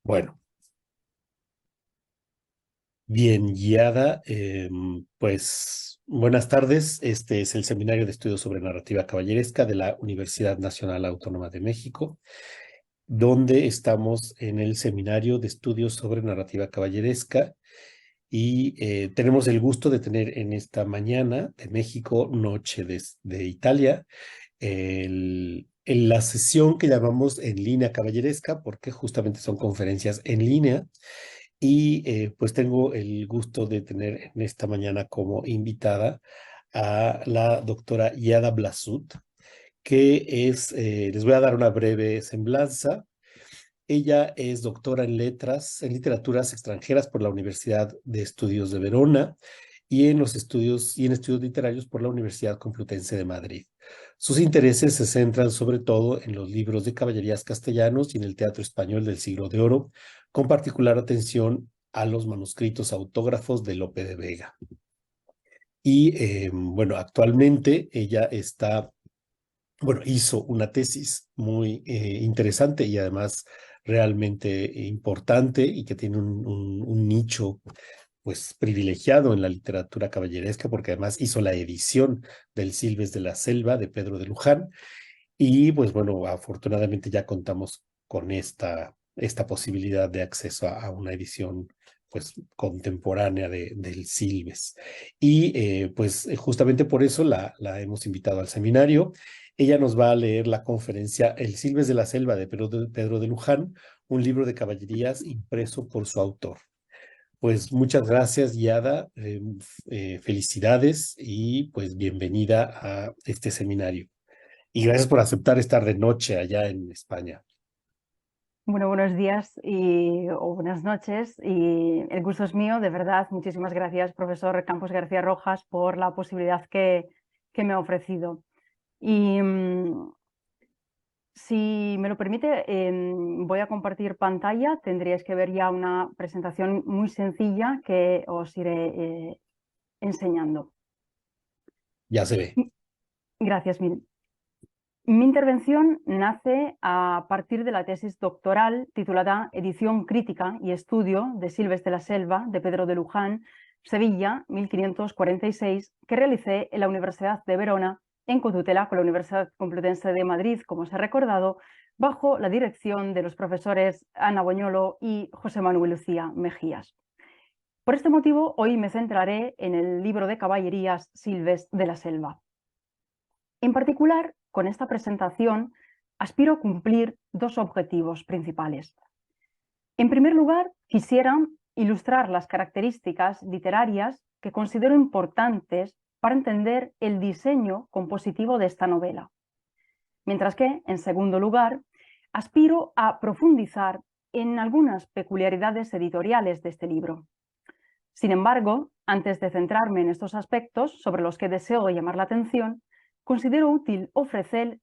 Bueno, bien guiada, pues buenas tardes. Este es el Seminario de Estudios sobre Narrativa Caballeresca de la Universidad Nacional Autónoma de México, donde estamos en el Seminario de Estudios sobre Narrativa Caballeresca y tenemos el gusto de tener en esta mañana de México, noche de Italia, en la sesión que llamamos en línea caballeresca, porque justamente son conferencias en línea. Y pues tengo el gusto de tener en esta mañana como invitada a la doctora Yada Blasut, que es, les voy a dar una breve semblanza. Ella es doctora en letras, en literaturas extranjeras por la Universidad de Estudios de Verona y en estudios literarios por la Universidad Complutense de Madrid. Sus intereses se centran sobre todo en los libros de caballerías castellanos y en el teatro español del Siglo de Oro, con particular atención a los manuscritos autógrafos de Lope de Vega. Y bueno, actualmente ella hizo una tesis muy interesante y además realmente importante y que tiene un nicho pues privilegiado en la literatura caballeresca, porque además hizo la edición del Silves de la Selva de Pedro de Luján. Y pues bueno, afortunadamente ya contamos con esta posibilidad de acceso a una edición pues contemporánea del Silves. Y pues justamente por eso la hemos invitado al seminario. Ella nos va a leer la conferencia El Silves de la Selva de Pedro de Luján, un libro de caballerías impreso por su autor. Pues muchas gracias, Yada. Felicidades y pues bienvenida a este seminario. Y gracias por aceptar estar de noche allá en España. Bueno, buenos días o buenas noches y el gusto es mío, de verdad. Muchísimas gracias, profesor Campos García Rojas, por la posibilidad que me ha ofrecido. Y si me lo permite, voy a compartir pantalla. Tendríais que ver ya una presentación muy sencilla que os iré enseñando. Ya se ve. Gracias, miren. Mi intervención nace a partir de la tesis doctoral titulada Edición crítica y estudio de Silves de la Selva de Pedro de Luján, Sevilla, 1546, que realicé en la Universidad de Verona en cotutela con la Universidad Complutense de Madrid, como os he recordado, bajo la dirección de los profesores Ana Boñolo y José Manuel Lucía Mejías. Por este motivo, hoy me centraré en el libro de caballerías Silves de la Selva. En particular, con esta presentación, aspiro a cumplir dos objetivos principales. En primer lugar, quisiera ilustrar las características literarias que considero importantes para entender el diseño compositivo de esta novela. Mientras que, en segundo lugar, aspiro a profundizar en algunas peculiaridades editoriales de este libro. Sin embargo, antes de centrarme en estos aspectos sobre los que deseo llamar la atención, considero útil ofrecer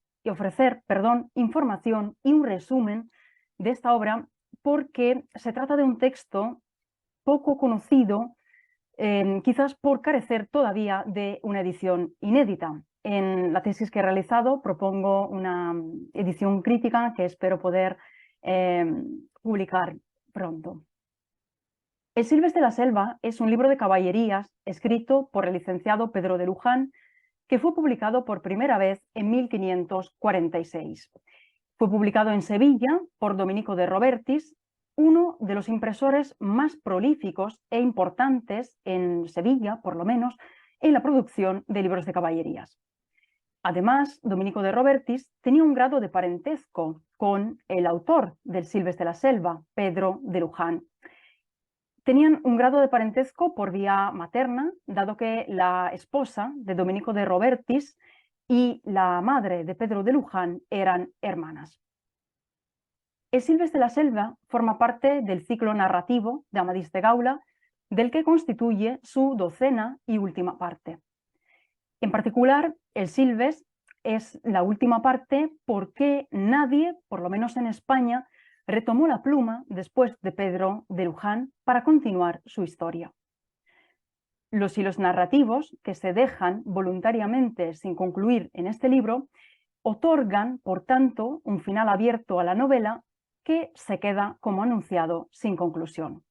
información y un resumen de esta obra porque se trata de un texto poco conocido, quizás por carecer todavía de una edición inédita. En la tesis que he realizado propongo una edición crítica que espero poder publicar pronto. El Silves de la Selva es un libro de caballerías escrito por el licenciado Pedro de Luján, que fue publicado por primera vez en 1546. Fue publicado en Sevilla por Domenico de Robertis, uno de los impresores más prolíficos e importantes en Sevilla, por lo menos, en la producción de libros de caballerías. Además, Domenico de Robertis tenía un grado de parentesco con el autor del Silves de la Selva, Pedro de Luján. Tenían un grado de parentesco por vía materna, dado que la esposa de Domenico de Robertis y la madre de Pedro de Luján eran hermanas. El Silves de la Selva forma parte del ciclo narrativo de Amadís de Gaula, del que constituye su 12ª y última parte. En particular, el Silves es la última parte porque nadie, por lo menos en España, retomó la pluma después de Pedro de Luján para continuar su historia. Los hilos narrativos que se dejan voluntariamente sin concluir en este libro otorgan, por tanto, un final abierto a la novela que se queda, como anunciado, sin conclusión.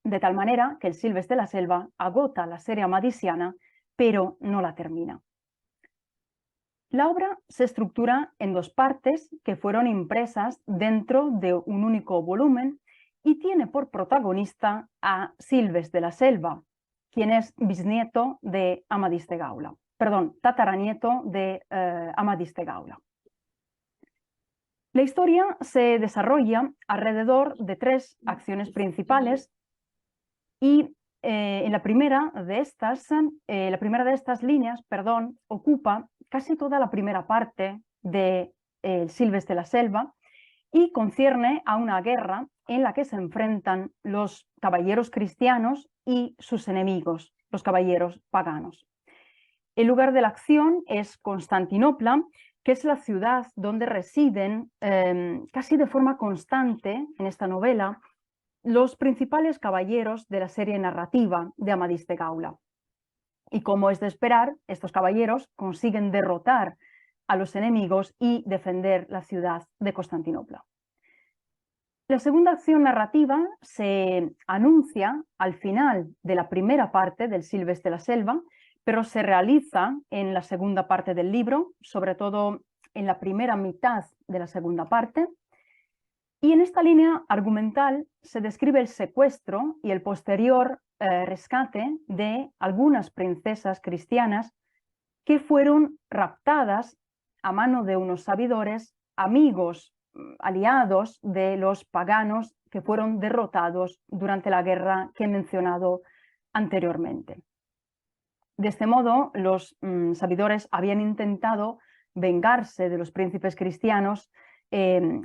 De tal manera que el Silves de la Selva agota la serie amadisiana, pero no la termina. La obra se estructura en dos partes que fueron impresas dentro de un único volumen y tiene por protagonista a Silves de la Selva, quien es bisnieto de Amadís de Gaula, perdón, tataranieto de Amadís de Gaula. La historia se desarrolla alrededor de tres acciones principales y la primera de estas líneas, ocupa casi toda la primera parte de Silves de la Selva y concierne a una guerra en la que se enfrentan los caballeros cristianos y sus enemigos, los caballeros paganos. El lugar de la acción es Constantinopla, que es la ciudad donde residen casi de forma constante en esta novela los principales caballeros de la serie narrativa de Amadís de Gaula. Y como es de esperar, estos caballeros consiguen derrotar a los enemigos y defender la ciudad de Constantinopla. La segunda acción narrativa se anuncia al final de la primera parte del Silves de la Selva, pero se realiza en la segunda parte del libro, sobre todo en la primera mitad de la segunda parte. Y en esta línea argumental se describe el secuestro y el posterior rescate de algunas princesas cristianas que fueron raptadas a mano de unos sabidores, amigos, aliados de los paganos que fueron derrotados durante la guerra que he mencionado anteriormente. De este modo, los sabidores habían intentado vengarse de los príncipes cristianos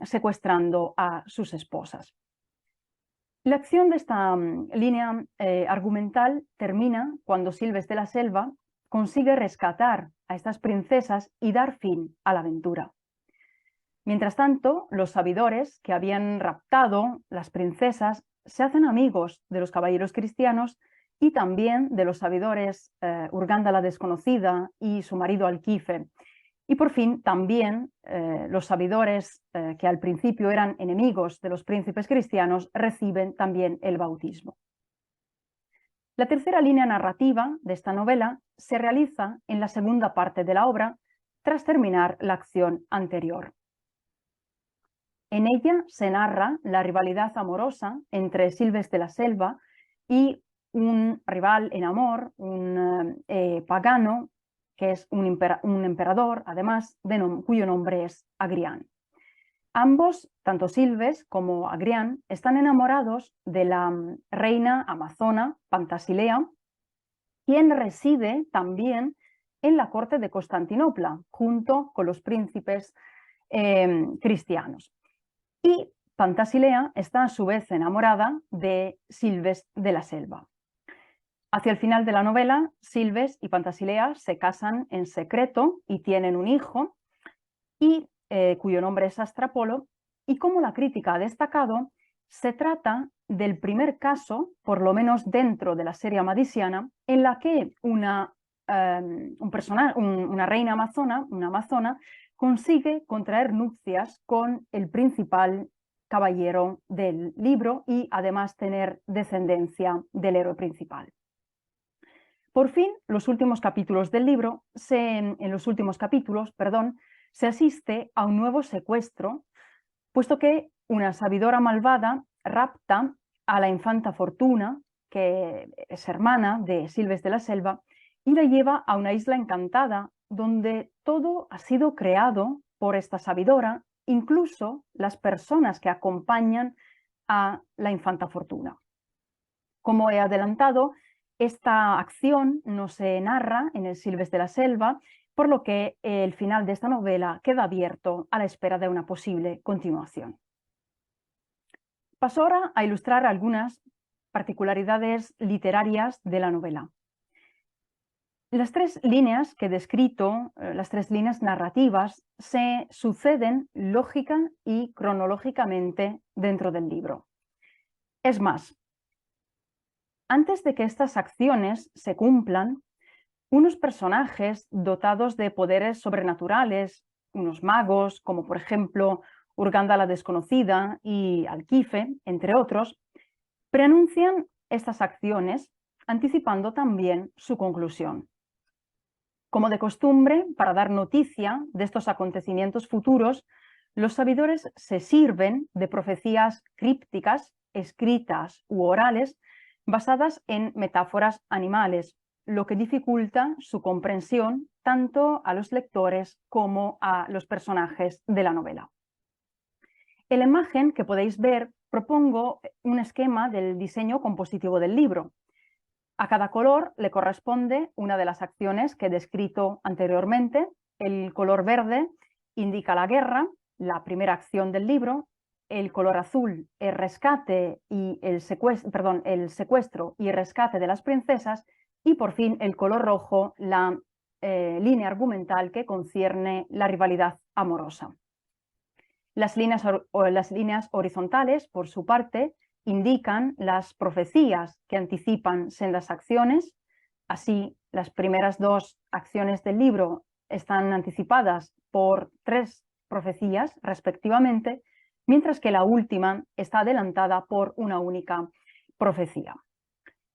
secuestrando a sus esposas. La acción de esta línea argumental termina cuando Silves de la Selva consigue rescatar a estas princesas y dar fin a la aventura. Mientras tanto, los sabidores que habían raptado las princesas se hacen amigos de los caballeros cristianos y también de los sabidores Urganda la Desconocida y su marido Alquife. Y por fin también los sabidores que al principio eran enemigos de los príncipes cristianos reciben también el bautismo. La tercera línea narrativa de esta novela se realiza en la segunda parte de la obra tras terminar la acción anterior. En ella se narra la rivalidad amorosa entre Silves de la Selva y un rival en amor, un pagano, que es un emperador, además, cuyo nombre es Agrián. Ambos, tanto Silves como Agrián, están enamorados de la reina amazona Pantasilea, quien reside también en la corte de Constantinopla, junto con los príncipes cristianos. Y Pantasilea está a su vez enamorada de Silves de la Selva. Hacia el final de la novela, Silves y Pantasilea se casan en secreto y tienen un hijo, cuyo nombre es Astrapolo, y como la crítica ha destacado, se trata del primer caso, por lo menos dentro de la serie amadisiana, en la que una reina amazona, una amazona, consigue contraer nupcias con el principal caballero del libro y además tener descendencia del héroe principal. Por fin, en los últimos capítulos del libro, se asiste a un nuevo secuestro, puesto que una sabidora malvada rapta a la infanta Fortuna, que es hermana de Silves de la Selva, y la lleva a una isla encantada, donde todo ha sido creado por esta sabidora, incluso las personas que acompañan a la infanta Fortuna. Como he adelantado, esta acción no se narra en el Silves de la Selva, por lo que el final de esta novela queda abierto a la espera de una posible continuación. Paso ahora a ilustrar algunas particularidades literarias de la novela. Las tres líneas que he descrito, las tres líneas narrativas, se suceden lógica y cronológicamente dentro del libro. Es más, antes de que estas acciones se cumplan, unos personajes dotados de poderes sobrenaturales, unos magos, como por ejemplo Urganda la desconocida y Alquife, entre otros, preanuncian estas acciones, anticipando también su conclusión. Como de costumbre, para dar noticia de estos acontecimientos futuros, los sabidores se sirven de profecías crípticas, escritas u orales, basadas en metáforas animales, lo que dificulta su comprensión tanto a los lectores como a los personajes de la novela. En la imagen que podéis ver, propongo un esquema del diseño compositivo del libro. A cada color le corresponde una de las acciones que he descrito anteriormente. El color verde indica la guerra, la primera acción del libro. El color azul, el rescate y el secuestro y rescate de las princesas. Y por fin el color rojo, la línea argumental que concierne la rivalidad amorosa. Las líneas horizontales, por su parte, indican las profecías que anticipan sendas acciones. Así, las primeras dos acciones del libro están anticipadas por 3 profecías, respectivamente, mientras que la última está adelantada por una única profecía.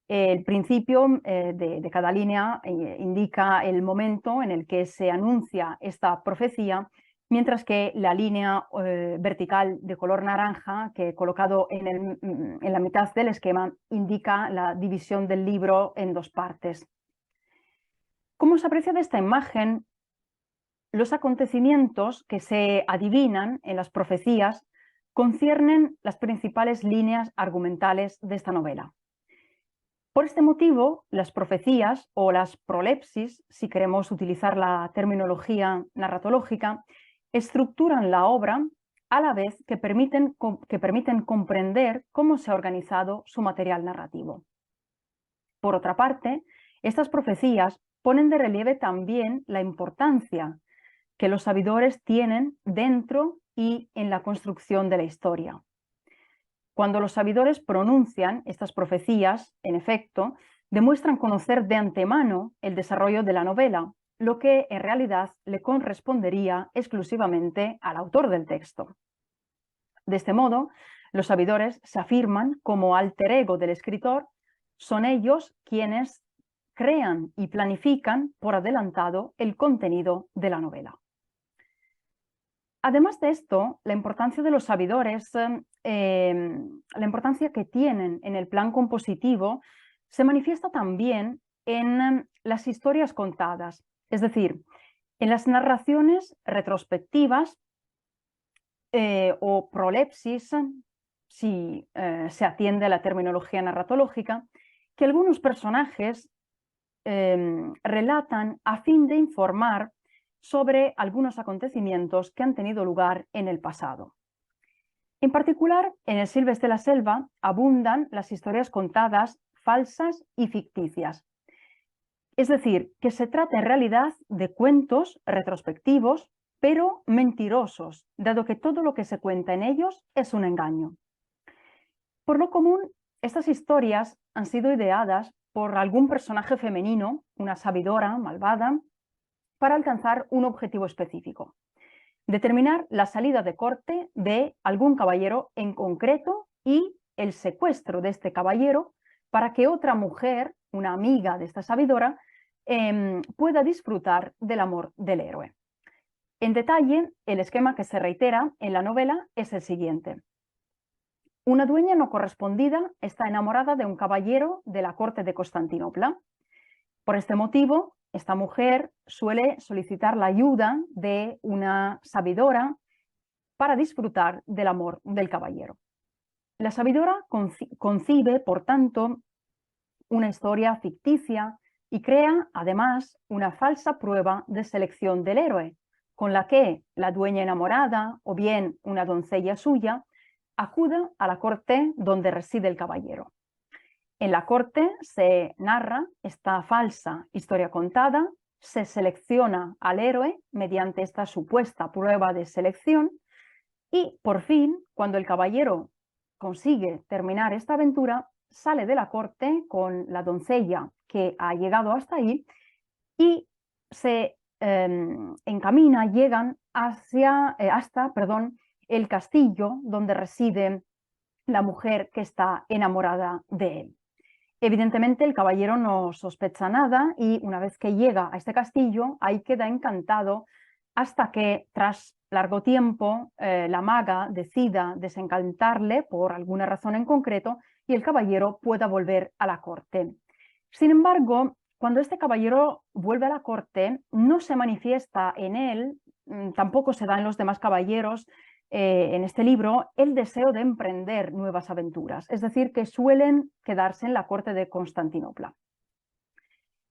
El principio de cada línea indica el momento en el que se anuncia esta profecía, mientras que la línea vertical de color naranja, que he colocado en la mitad del esquema, indica la división del libro en 2 partes. Como se aprecia de esta imagen, los acontecimientos que se adivinan en las profecías conciernen las principales líneas argumentales de esta novela. Por este motivo, las profecías o las prolepsis, si queremos utilizar la terminología narratológica, estructuran la obra a la vez que permiten comprender cómo se ha organizado su material narrativo. Por otra parte, estas profecías ponen de relieve también la importancia que los sabidores tienen dentro y en la construcción de la historia. Cuando los sabidores pronuncian estas profecías, en efecto, demuestran conocer de antemano el desarrollo de la novela, lo que en realidad le correspondería exclusivamente al autor del texto. De este modo, los sabidores se afirman como alter ego del escritor, son ellos quienes crean y planifican por adelantado el contenido de la novela. Además de esto, la importancia de los sabidores, la importancia que tienen en el plan compositivo, se manifiesta también en las historias contadas, es decir, en las narraciones retrospectivas o prolepsis, si se atiende a la terminología narratológica, que algunos personajes relatan a fin de informar sobre algunos acontecimientos que han tenido lugar en el pasado. En particular, en El Silves de la Selva abundan las historias contadas falsas y ficticias. Es decir, que se trata en realidad de cuentos retrospectivos, pero mentirosos, dado que todo lo que se cuenta en ellos es un engaño. Por lo común, estas historias han sido ideadas por algún personaje femenino, una sabidora malvada, para alcanzar un objetivo específico: determinar la salida de corte de algún caballero en concreto y el secuestro de este caballero para que otra mujer, una amiga de esta sabidora, pueda disfrutar del amor del héroe. En detalle, el esquema que se reitera en la novela es el siguiente. Una dueña no correspondida está enamorada de un caballero de la corte de Constantinopla. Por este motivo, esta mujer suele solicitar la ayuda de una sabidora para disfrutar del amor del caballero. La sabidora concibe, por tanto, una historia ficticia y crea, además, una falsa prueba de selección del héroe, con la que la dueña enamorada o bien una doncella suya acuda a la corte donde reside el caballero. En la corte se narra esta falsa historia contada, se selecciona al héroe mediante esta supuesta prueba de selección y, por fin, cuando el caballero consigue terminar esta aventura, sale de la corte con la doncella que ha llegado hasta ahí y se encamina, llegan hasta el castillo donde reside la mujer que está enamorada de él. Evidentemente el caballero no sospecha nada y una vez que llega a este castillo, ahí queda encantado hasta que tras largo tiempo la maga decida desencantarle por alguna razón en concreto y el caballero pueda volver a la corte. Sin embargo, cuando este caballero vuelve a la corte, no se manifiesta en él, tampoco se da en los demás caballeros, en este libro, el deseo de emprender nuevas aventuras, es decir, que suelen quedarse en la corte de Constantinopla.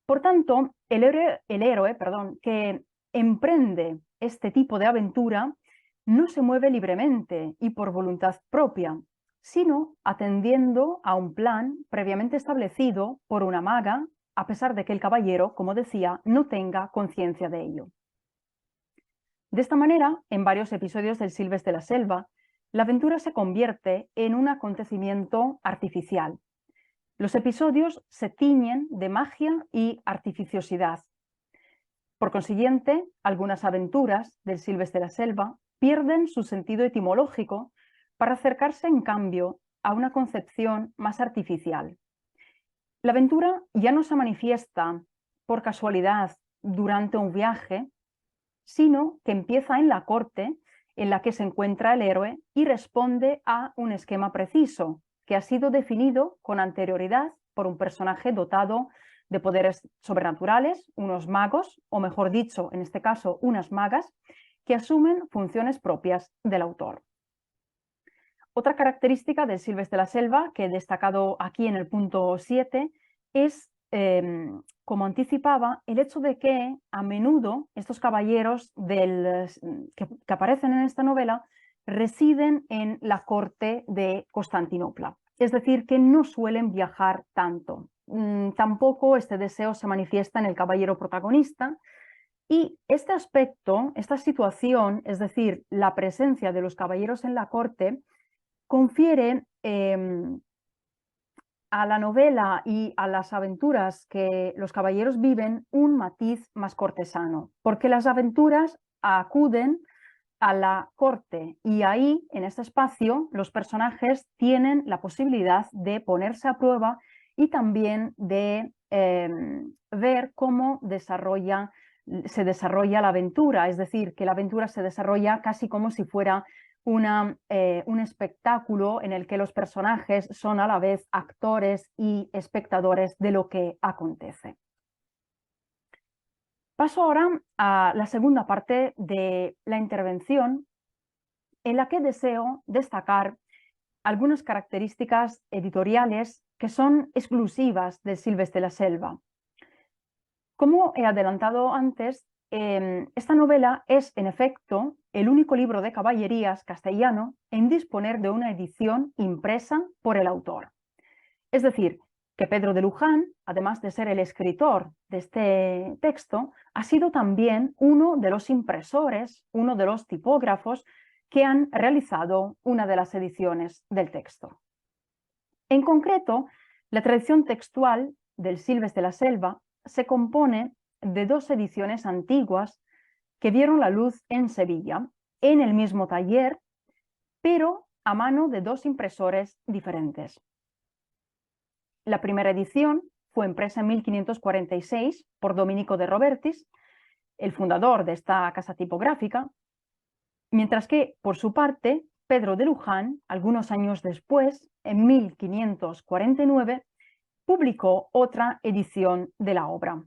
Por tanto, el héroe que emprende este tipo de aventura no se mueve libremente y por voluntad propia, sino atendiendo a un plan previamente establecido por una maga, a pesar de que el caballero, como decía, no tenga conciencia de ello. De esta manera, en varios episodios del Silves de la Selva, la aventura se convierte en un acontecimiento artificial. Los episodios se tiñen de magia y artificiosidad. Por consiguiente, algunas aventuras del Silves de la Selva pierden su sentido etimológico para acercarse, en cambio, a una concepción más artificial. La aventura ya no se manifiesta por casualidad durante un viaje, sino que empieza en la corte en la que se encuentra el héroe y responde a un esquema preciso que ha sido definido con anterioridad por un personaje dotado de poderes sobrenaturales, unos magos, o mejor dicho, en este caso, unas magas, que asumen funciones propias del autor. Otra característica del Silves de la Selva, que he destacado aquí en el punto 7, es, como anticipaba, el hecho de que a menudo estos caballeros que aparecen en esta novela residen en la corte de Constantinopla. Es decir, que no suelen viajar tanto. Tampoco este deseo se manifiesta en el caballero protagonista. Y este aspecto, esta situación, es decir, la presencia de los caballeros en la corte, confiere a la novela y a las aventuras que los caballeros viven un matiz más cortesano, porque las aventuras acuden a la corte y ahí, en este espacio, los personajes tienen la posibilidad de ponerse a prueba y también de ver cómo se desarrolla la aventura, es decir, que la aventura se desarrolla casi como si fuera un espectáculo en el que los personajes son a la vez actores y espectadores de lo que acontece. Paso ahora a la segunda parte de la intervención, en la que deseo destacar algunas características editoriales que son exclusivas del Silves de la Selva. Como he adelantado antes, esta novela es, en efecto, el único libro de caballerías castellano en disponer de una edición impresa por el autor. Es decir, que Pedro de Luján, además de ser el escritor de este texto, ha sido también uno de los impresores, uno de los tipógrafos que han realizado una de las ediciones del texto. En concreto, la tradición textual del Silves de la Selva se compone de dos ediciones antiguas que vieron la luz en Sevilla, en el mismo taller, pero a mano de dos impresores diferentes. La primera edición fue impresa en 1546 por Dominico de Robertis, el fundador de esta casa tipográfica, mientras que, por su parte, Pedro de Luján, algunos años después, en 1549, publicó otra edición de la obra.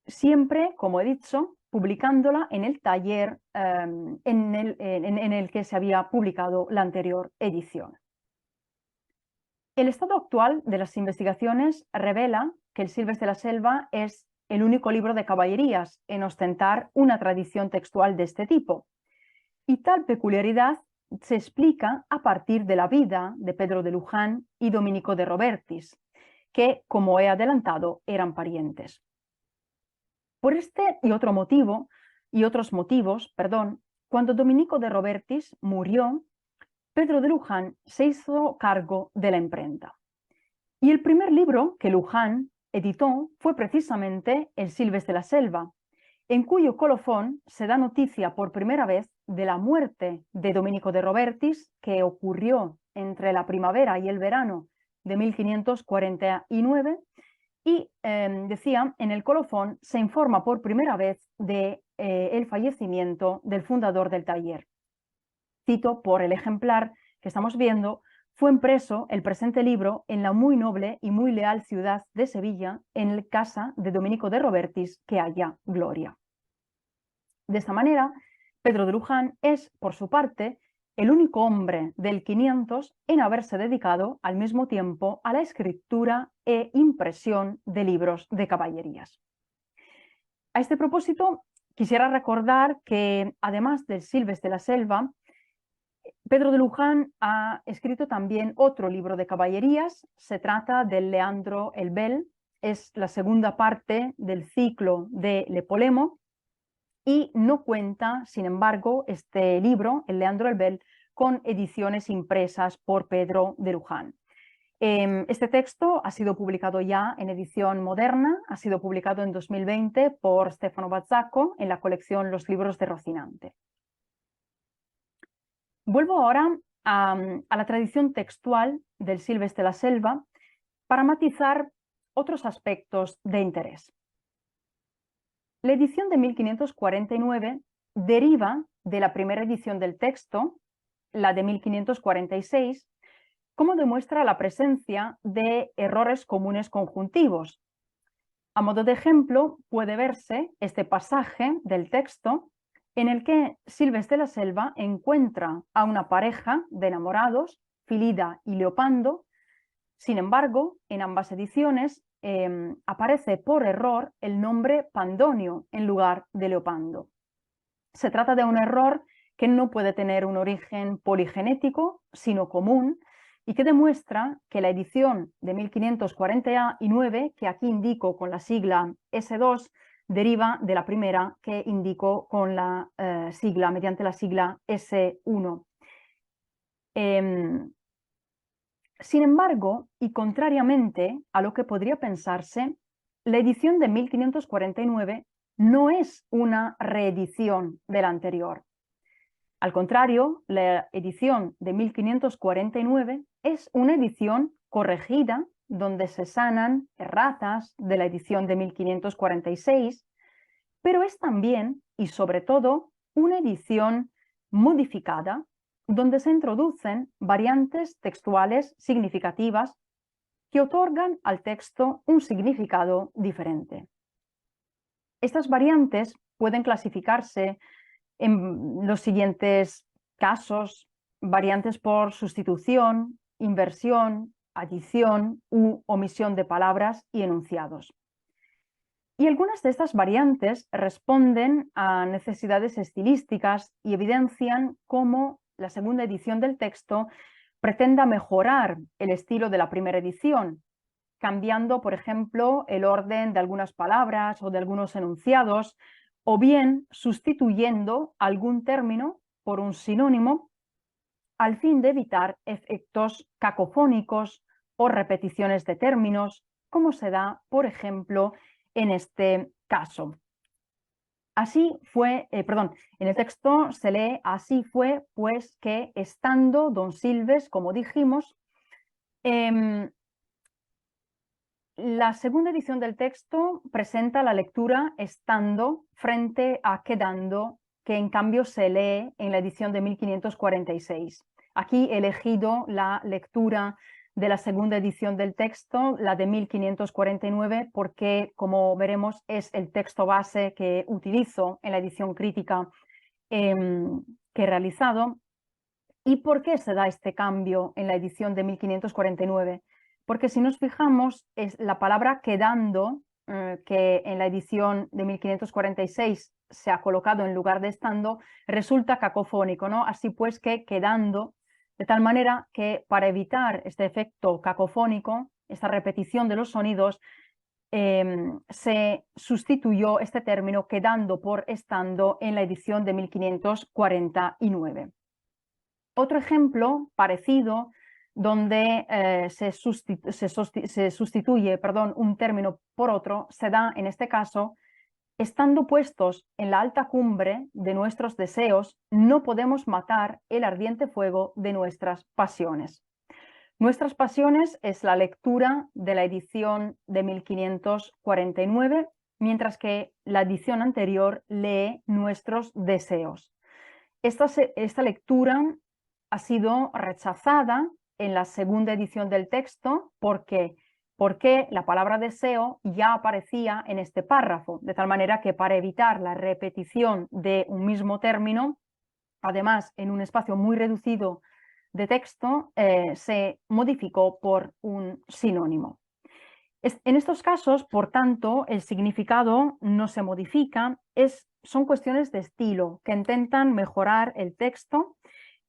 Siempre, como he dicho, publicándola en el taller en el que se había publicado la anterior edición. El estado actual de las investigaciones revela que el Silves de la Selva es el único libro de caballerías en ostentar una tradición textual de este tipo. Y tal peculiaridad se explica a partir de la vida de Pedro de Luján y Dominico de Robertis, que, como he adelantado, eran parientes. Por este y otros motivos, cuando Dominico de Robertis murió, Pedro de Luján se hizo cargo de la imprenta. Y el primer libro que Luján editó fue precisamente El Silves de la Selva, en cuyo colofón se da noticia por primera vez de la muerte de Domenico de Robertis, que ocurrió entre la primavera y el verano de 1549, y decía, en el colofón se informa por primera vez de el fallecimiento del fundador del taller. Cito por el ejemplar que estamos viendo: fue impreso el presente libro en la muy noble y muy leal ciudad de Sevilla, en la casa de Domenico de Robertis, que haya gloria. De esta manera, Pedro de Luján es, por su parte, el único hombre del 500 en haberse dedicado al mismo tiempo a la escritura e impresión de libros de caballerías. A este propósito, quisiera recordar que, además del Silves de la Selva, Pedro de Luján ha escrito también otro libro de caballerías. Se trata del Leandro el Bel, es la segunda parte del ciclo de Le Polemo, y no cuenta, sin embargo, este libro, el Leandro el Bel, con ediciones impresas por Pedro de Luján. Este texto ha sido publicado ya en edición moderna, ha sido publicado en 2020 por Stefano Bazzacco en la colección Los libros de Rocinante. Vuelvo ahora a la tradición textual del Silves de la Selva para matizar otros aspectos de interés. La edición de 1549 deriva de la primera edición del texto, la de 1546, como demuestra la presencia de errores comunes conjuntivos. A modo de ejemplo, puede verse este pasaje del texto en el que Silves de la Selva encuentra a una pareja de enamorados, Filida y Leopando. Sin embargo, en ambas ediciones aparece por error el nombre Pandonio en lugar de Leopando. Se trata de un error que no puede tener un origen poligenético, sino común, y que demuestra que la edición de 1549, que aquí indico con la sigla S2, deriva de la primera que indico con la sigla, mediante la sigla S1. Sin embargo, y contrariamente a lo que podría pensarse, la edición de 1549 no es una reedición de la anterior. Al contrario, la edición de 1549 es una edición corregida donde se sanan erratas de la edición de 1546, pero es también y sobre todo una edición modificada donde se introducen variantes textuales significativas que otorgan al texto un significado diferente. Estas variantes pueden clasificarse en los siguientes casos: variantes por sustitución, inversión, adición u omisión de palabras y enunciados. Y algunas de estas variantes responden a necesidades estilísticas y evidencian cómo la segunda edición del texto pretenda mejorar el estilo de la primera edición, cambiando, por ejemplo, el orden de algunas palabras o de algunos enunciados, o bien sustituyendo algún término por un sinónimo, al fin de evitar efectos cacofónicos o repeticiones de términos, como se da, por ejemplo, en este caso. Así fue, en el texto se lee: así fue, pues, que estando don Silves, como dijimos. La segunda edición del texto presenta la lectura estando frente a quedando, que en cambio se lee en la edición de 1546. Aquí he elegido la lectura de la segunda edición del texto, la de 1549, porque, como veremos, es el texto base que utilizo en la edición crítica que he realizado. ¿Y por qué se da este cambio en la edición de 1549? Porque si nos fijamos, es la palabra quedando, que en la edición de 1546 se ha colocado en lugar de estando, resulta cacofónico, ¿no? Así pues que quedando, de tal manera que para evitar este efecto cacofónico, esta repetición de los sonidos, se sustituyó este término quedando por estando en la edición de 1549. Otro ejemplo parecido, donde se sustituye un término por otro, se da en este caso Estando puestos en la alta cumbre de nuestros deseos, no podemos matar el ardiente fuego de nuestras pasiones. Nuestras pasiones es la lectura de la edición de 1549, mientras que la edición anterior lee nuestros deseos. Esta lectura ha sido rechazada en la segunda edición del texto porque la palabra deseo ya aparecía en este párrafo, de tal manera que para evitar la repetición de un mismo término, además en un espacio muy reducido de texto, se modificó por un sinónimo. En estos casos, por tanto, el significado no se modifica, son cuestiones de estilo que intentan mejorar el texto,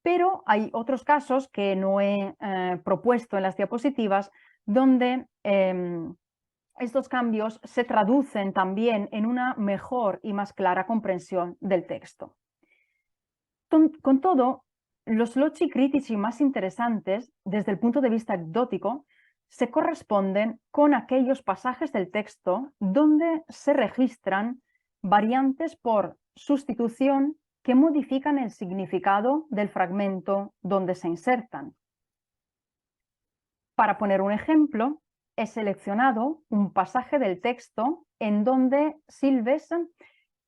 pero hay otros casos que no he propuesto en las diapositivas donde estos cambios se traducen también en una mejor y más clara comprensión del texto. Con todo, los loci critici más interesantes, desde el punto de vista anecdótico, se corresponden con aquellos pasajes del texto donde se registran variantes por sustitución que modifican el significado del fragmento donde se insertan. Para poner un ejemplo, he seleccionado un pasaje del texto en donde Silves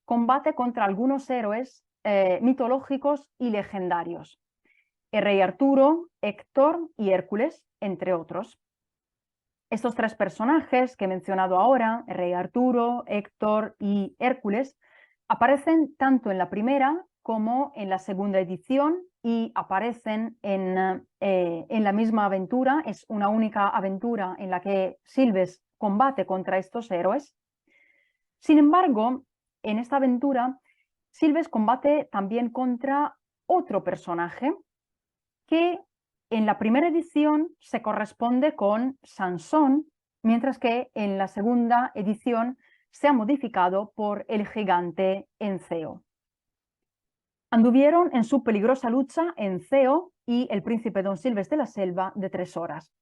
combate contra algunos héroes mitológicos y legendarios: el rey Arturo, Héctor y Hércules, entre otros. Estos tres personajes que he mencionado ahora, el rey Arturo, Héctor y Hércules, aparecen tanto en la primera como en la segunda edición y aparecen en la misma aventura. Es una única aventura en la que Silves combate contra estos héroes. Sin embargo, en esta aventura, Silves combate también contra otro personaje que en la primera edición se corresponde con Sansón, mientras que en la segunda edición se ha modificado por el gigante Enceo. Anduvieron en su peligrosa lucha Enceo y el príncipe Don Silves de la Selva de 3 horas.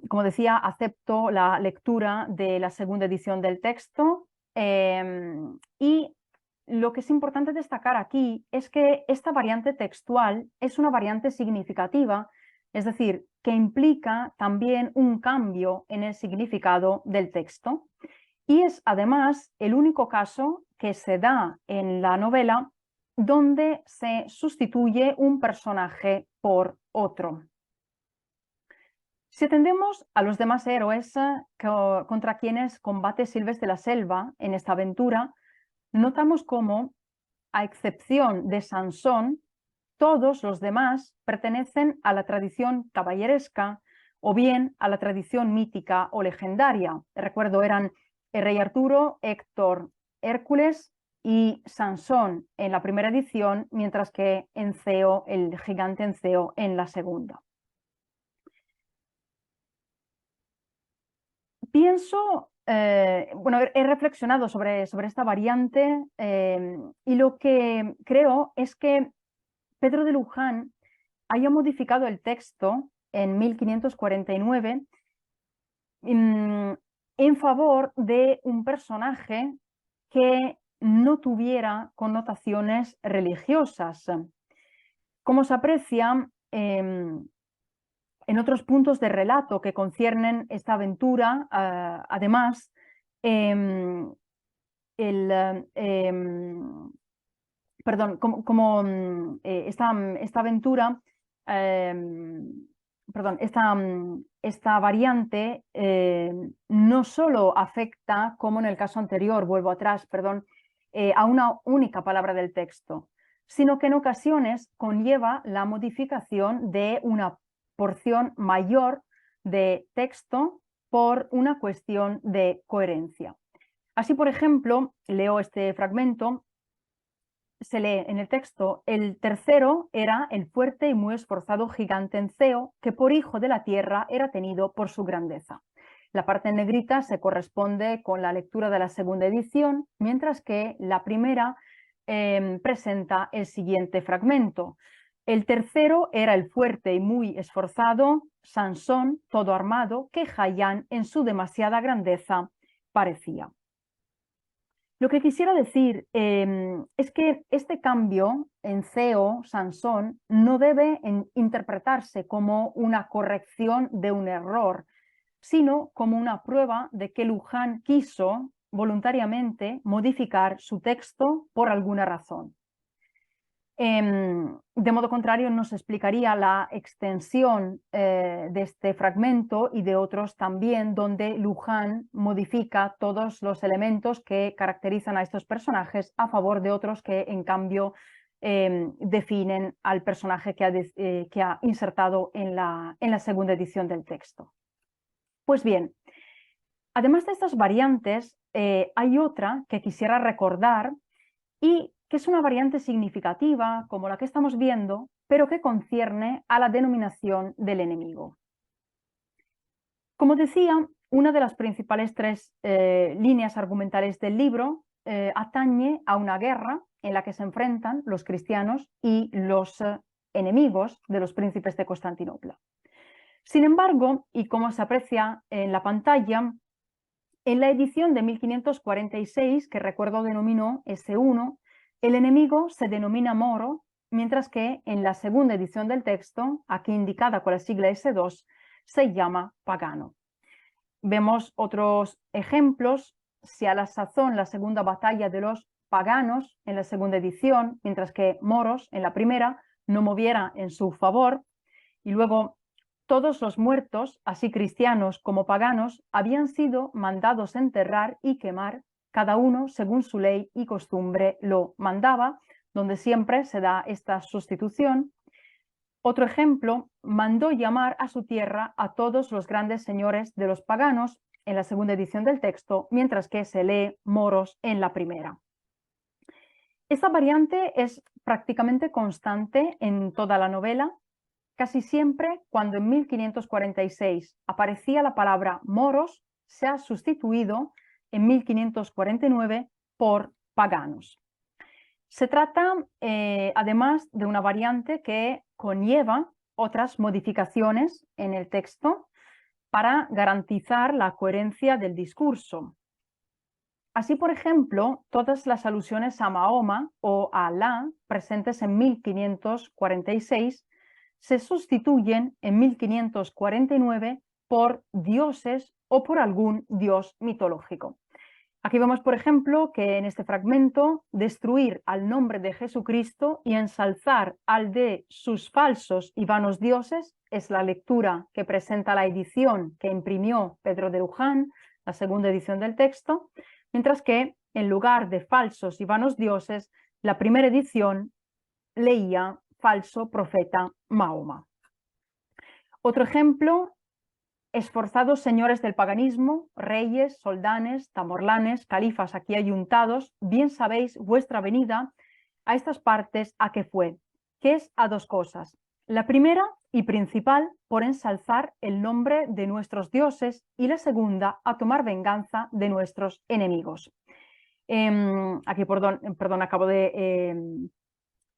Como decía, acepto la lectura de la segunda edición del texto y lo que es importante destacar aquí es que esta variante textual es una variante significativa, es decir, que implica también un cambio en el significado del texto, y es además el único caso que se da en la novela donde se sustituye un personaje por otro. Si atendemos a los demás héroes contra quienes combate Silves de la Selva en esta aventura, notamos cómo, a excepción de Sansón, todos los demás pertenecen a la tradición caballeresca o bien a la tradición mítica o legendaria. Recuerdo, eran el rey Arturo, Héctor, Hércules y Sansón en la primera edición, mientras que Enceo, el gigante Enceo, en la segunda. Pienso, bueno, he reflexionado sobre esta variante y lo que creo es que Pedro de Luján haya modificado el texto en 1549 en favor de un personaje que no tuviera connotaciones religiosas. Como se aprecia, en otros puntos de relato que conciernen esta aventura, además, esta aventura, esta variante no solo afecta, como en el caso anterior, vuelvo atrás, a una única palabra del texto, sino que en ocasiones conlleva la modificación de una porción mayor de texto por una cuestión de coherencia. Así, por ejemplo, leo este fragmento, se lee en el texto: el tercero era el fuerte y muy esforzado gigante Enceo, que por hijo de la tierra era tenido por su grandeza. La parte en negrita se corresponde con la lectura de la segunda edición, mientras que la primera presenta el siguiente fragmento. El tercero era el fuerte y muy esforzado Sansón, todo armado, que Jayán en su demasiada grandeza parecía. Lo que quisiera decir es que este cambio en CEO, Sansón, no debe interpretarse como una corrección de un error, sino como una prueba de que Luján quiso voluntariamente modificar su texto por alguna razón. De modo contrario, nos explicaría la extensión de este fragmento y de otros también, donde Luján modifica todos los elementos que caracterizan a estos personajes a favor de otros que, en cambio, definen al personaje que ha insertado en la segunda edición del texto. Pues bien, además de estas variantes, hay otra que quisiera recordar y que es una variante significativa, como la que estamos viendo, pero que concierne a la denominación del enemigo. Como decía, una de las principales tres líneas argumentales del libro atañe a una guerra en la que se enfrentan los cristianos y los enemigos de los príncipes de Constantinopla. Sin embargo, y como se aprecia en la pantalla, en la edición de 1546, que recuerdo denominó S1, el enemigo se denomina moro, mientras que en la segunda edición del texto, aquí indicada con la sigla S2, se llama pagano. Vemos otros ejemplos. Si a la sazón la segunda batalla de los paganos en la segunda edición, mientras que moros en la primera, no moviera en su favor, y luego todos los muertos, así cristianos como paganos, habían sido mandados enterrar y quemar, cada uno según su ley y costumbre lo mandaba, donde siempre se da esta sustitución. Otro ejemplo, mandó llamar a su tierra a todos los grandes señores de los paganos en la segunda edición del texto, mientras que se lee moros en la primera. Esta variante es prácticamente constante en toda la novela. Casi siempre, cuando en 1546 aparecía la palabra moros, se ha sustituido en 1549 por paganos. Se trata, además, de una variante que conlleva otras modificaciones en el texto para garantizar la coherencia del discurso. Así, por ejemplo, todas las alusiones a Mahoma o a Alá presentes en 1546 se sustituyen en 1549 por dioses o por algún dios mitológico. Aquí vemos, por ejemplo, que en este fragmento destruir al nombre de Jesucristo y ensalzar al de sus falsos y vanos dioses es la lectura que presenta la edición que imprimió Pedro de Luján, la segunda edición del texto, mientras que en lugar de falsos y vanos dioses, la primera edición leía falso profeta Mahoma. Otro ejemplo, esforzados señores del paganismo, reyes, soldanes, tamorlanes, califas aquí ayuntados, bien sabéis vuestra venida a estas partes a qué fue, que es a dos cosas. La primera y principal, por ensalzar el nombre de nuestros dioses, y la segunda, a tomar venganza de nuestros enemigos. Aquí, perdón, acabo de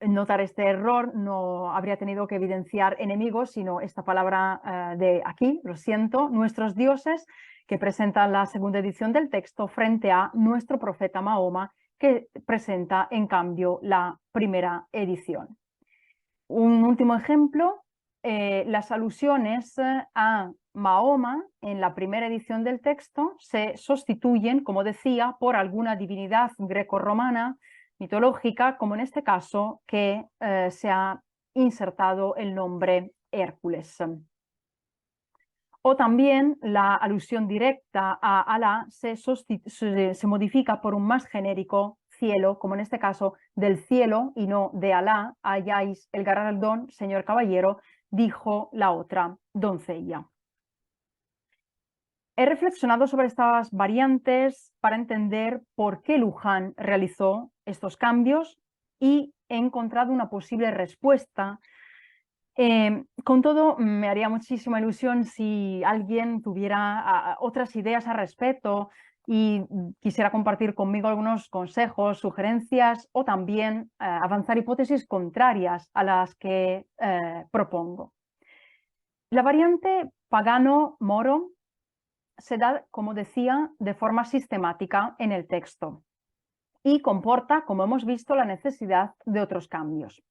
notar este error, no habría tenido que evidenciar enemigos, sino esta palabra de aquí, lo siento, nuestros dioses, que presenta la segunda edición del texto frente a nuestro profeta Mahoma, que presenta en cambio la primera edición. Un último ejemplo, las alusiones a Mahoma en la primera edición del texto se sustituyen, como decía, por alguna divinidad grecorromana mitológica, como en este caso que se ha insertado el nombre Hércules. O también la alusión directa a Alá se modifica por un más genérico cielo, como en este caso del cielo y no de Alá, halláis el galardón, señor caballero, dijo la otra doncella. He reflexionado sobre estas variantes para entender por qué Luján realizó estos cambios y he encontrado una posible respuesta. Con todo, me haría muchísima ilusión si alguien tuviera otras ideas al respecto y quisiera compartir conmigo algunos consejos, sugerencias o también avanzar hipótesis contrarias a las que propongo. La variante pagano-moro se da, como decía, de forma sistemática en el texto. y comporta, como hemos visto, la necesidad de otros cambios.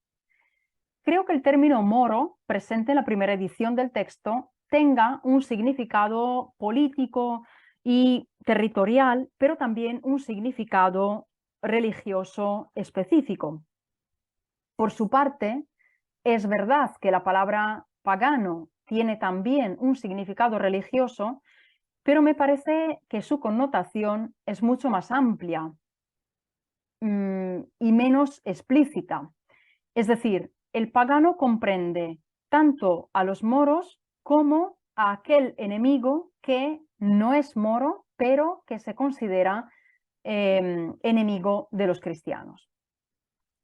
Creo que el término moro, presente en la primera edición del texto, tenga un significado político y territorial, pero también un significado religioso específico. Por su parte, es verdad que la palabra pagano tiene también un significado religioso, pero me parece que su connotación es mucho más amplia y menos explícita. Es decir, el pagano comprende tanto a los moros como a aquel enemigo que no es moro, pero que se considera enemigo de los cristianos.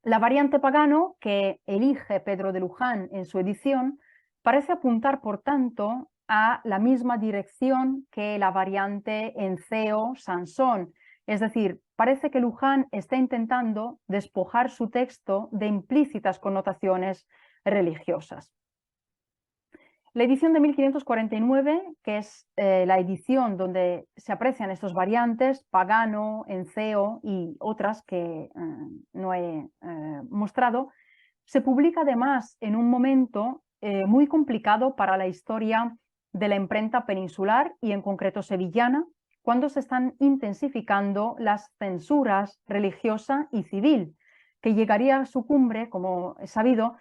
La variante pagano que elige Pedro de Luján en su edición parece apuntar, por tanto, a la misma dirección que la variante enceo Sansón. Es decir, parece que Luján está intentando despojar su texto de implícitas connotaciones religiosas. La edición de 1549, que es la edición donde se aprecian estos variantes, pagano, enceo y otras que no he mostrado, se publica además en un momento muy complicado para la historia de la imprenta peninsular y en concreto sevillana, cuando se están intensificando las censuras religiosa y civil, que llegaría a su cumbre, como es sabido,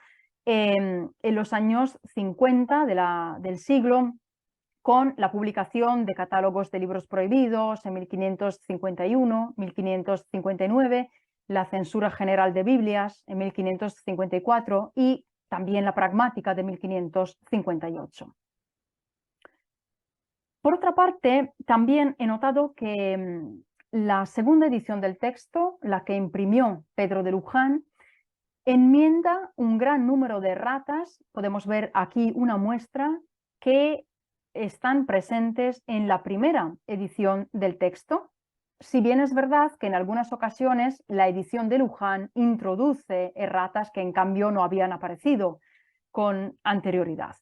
en los años 50 del siglo, con la publicación de catálogos de libros prohibidos en 1551, 1559, la censura general de Biblias en 1554 y también la pragmática de 1558. Por otra parte, también he notado que la segunda edición del texto, la que imprimió Pedro de Luján, enmienda un gran número de erratas. Podemos ver aquí una muestra que están presentes en la primera edición del texto. Si bien es verdad que en algunas ocasiones la edición de Luján introduce erratas que en cambio no habían aparecido con anterioridad.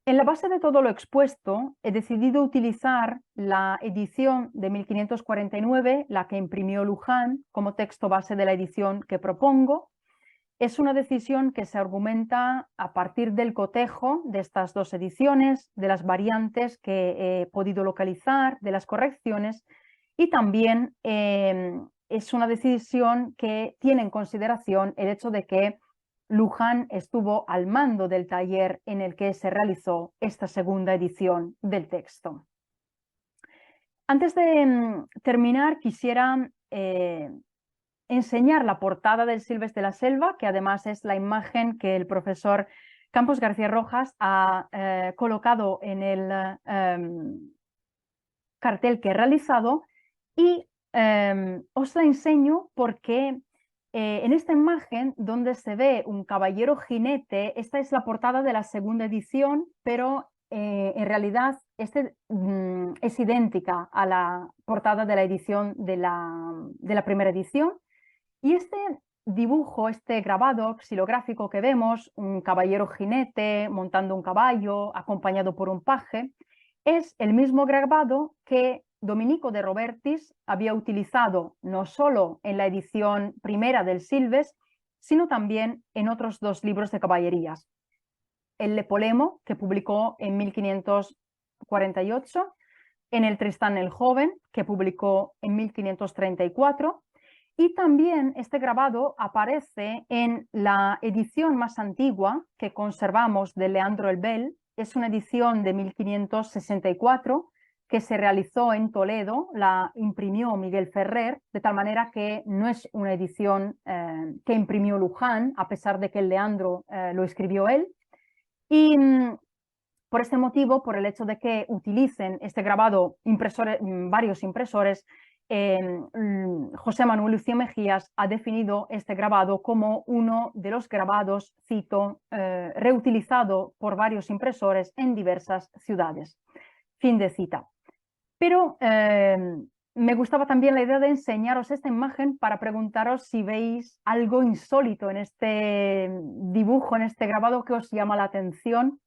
En la base de todo lo expuesto, he decidido utilizar la edición de 1549, la que imprimió Luján, como texto base de la edición que propongo. Es una decisión que se argumenta a partir del cotejo de estas dos ediciones, de las variantes que he podido localizar, de las correcciones, y también es una decisión que tiene en consideración el hecho de que Luján estuvo al mando del taller en el que se realizó esta segunda edición del texto. Antes de terminar, quisiera enseñar la portada del Silves de la Selva, que además es la imagen que el profesor Campos García Rojas ha colocado en el cartel que he realizado, y os la enseño porque en esta imagen donde se ve un caballero jinete, esta es la portada de la segunda edición, pero en realidad es idéntica a la portada de la edición de la primera edición. Y este dibujo, este grabado xilográfico que vemos, un caballero jinete montando un caballo acompañado por un paje, es el mismo grabado que Dominico de Robertis había utilizado no solo en la edición primera del Silves, sino también en otros dos libros de caballerías. El Lepolemo, que publicó en 1548, en el Tristán el Joven, que publicó en 1534, y también este grabado aparece en la edición más antigua que conservamos de Leandro el Bel. Es una edición de 1564 que se realizó en Toledo, la imprimió Miguel Ferrer, de tal manera que no es una edición que imprimió Luján, a pesar de que el Leandro lo escribió él. Y por este motivo, por el hecho de que utilicen este grabado varios impresores, José Manuel Lucio Mejías ha definido este grabado como uno de los grabados, cito, reutilizado por varios impresores en diversas ciudades. Fin de cita. Pero me gustaba también la idea de enseñaros esta imagen para preguntaros si veis algo insólito en este dibujo, en este grabado que os llama la atención.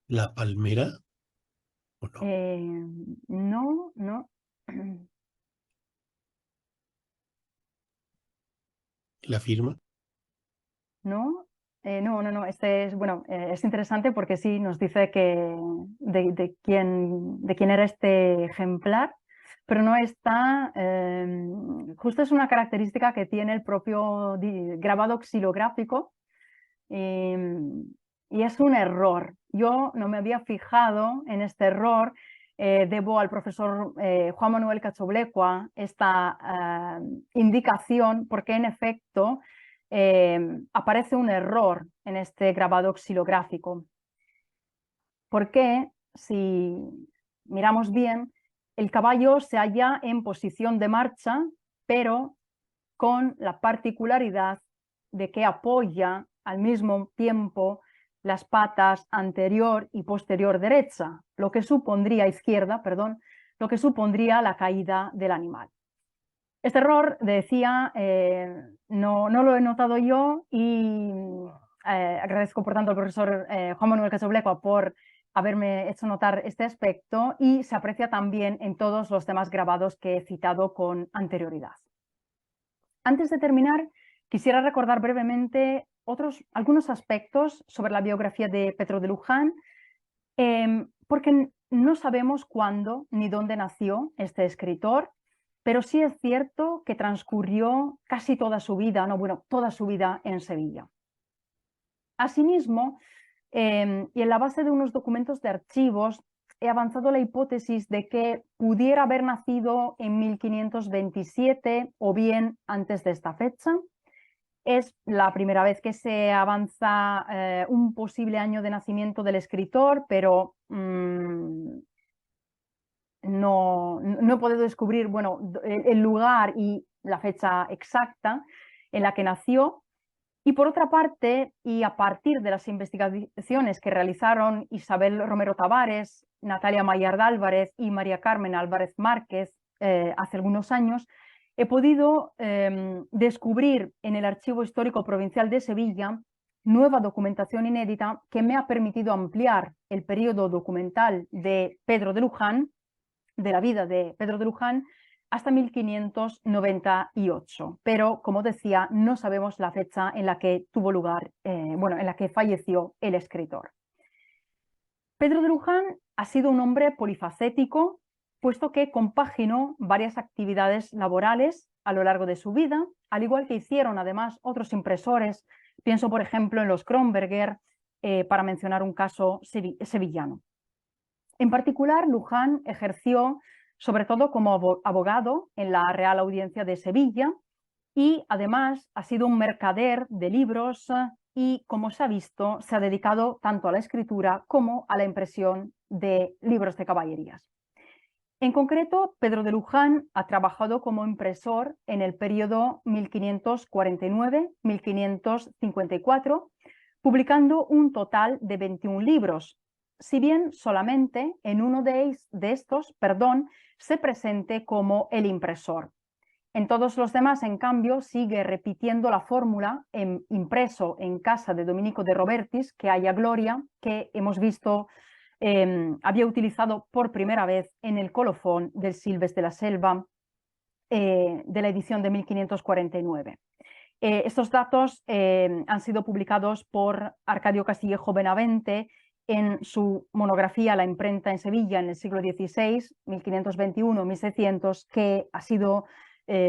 La palmera. ¿o no? No, no. ¿La firma? No, no. Este es, bueno, es interesante porque sí nos dice que de quién era este ejemplar, pero no está. Justo es una característica que tiene el propio grabado xilográfico, y es un error. Yo no me había fijado en este error. Debo al profesor Juan Manuel Cachoblecua esta indicación, porque en efecto aparece un error en este grabado xilográfico. Porque si miramos bien, el caballo se halla en posición de marcha, pero con la particularidad de que apoya al mismo tiempo las patas anterior y posterior derecha, lo que supondría izquierda, perdón, lo que supondría la caída del animal. Este error, decía, no lo he notado yo, y agradezco por tanto al profesor Juan Manuel Cachoblecua por haberme hecho notar este aspecto, y se aprecia también en todos los demás grabados que he citado con anterioridad. Antes de terminar, quisiera recordar brevemente algunos aspectos sobre la biografía de Pedro de Luján, porque no sabemos cuándo ni dónde nació este escritor, pero sí es cierto que transcurrió casi toda su vida, toda su vida en Sevilla. Asimismo, y en la base de unos documentos de archivos, he avanzado la hipótesis de que pudiera haber nacido en 1527 o bien antes de esta fecha. Es la primera vez que se avanza un posible año de nacimiento del escritor, pero no he podido descubrir, el lugar y la fecha exacta en la que nació. Y por otra parte, y a partir de las investigaciones que realizaron Isabel Romero Tavares, Natalia Mayard Álvarez y María Carmen Álvarez Márquez hace algunos años, he podido descubrir en el Archivo Histórico Provincial de Sevilla nueva documentación inédita que me ha permitido ampliar el periodo documental de Pedro de Luján, de la vida de Pedro de Luján, hasta 1598. Pero, como decía, no sabemos la fecha en la que tuvo lugar, en la que falleció el escritor. Pedro de Luján ha sido un hombre polifacético, puesto que compaginó varias actividades laborales a lo largo de su vida, al igual que hicieron además otros impresores. Pienso, por ejemplo, en los Kronberger, para mencionar un caso sevillano. En particular, Luján ejerció sobre todo como abogado en la Real Audiencia de Sevilla, y además ha sido un mercader de libros y, como se ha visto, se ha dedicado tanto a la escritura como a la impresión de libros de caballerías. En concreto, Pedro de Luján ha trabajado como impresor en el periodo 1549-1554, publicando un total de 21 libros, si bien solamente en uno de estos, se presente como el impresor. En todos los demás, en cambio, sigue repitiendo la fórmula impreso en casa de Domenico de Robertis, que haya gloria, que hemos visto había utilizado por primera vez en el colofón del Silves de la Selva de la edición de 1549. Estos datos han sido publicados por Arcadio Castillejo Benavente en su monografía La imprenta en Sevilla en el siglo XVI, 1521-1600, que ha sido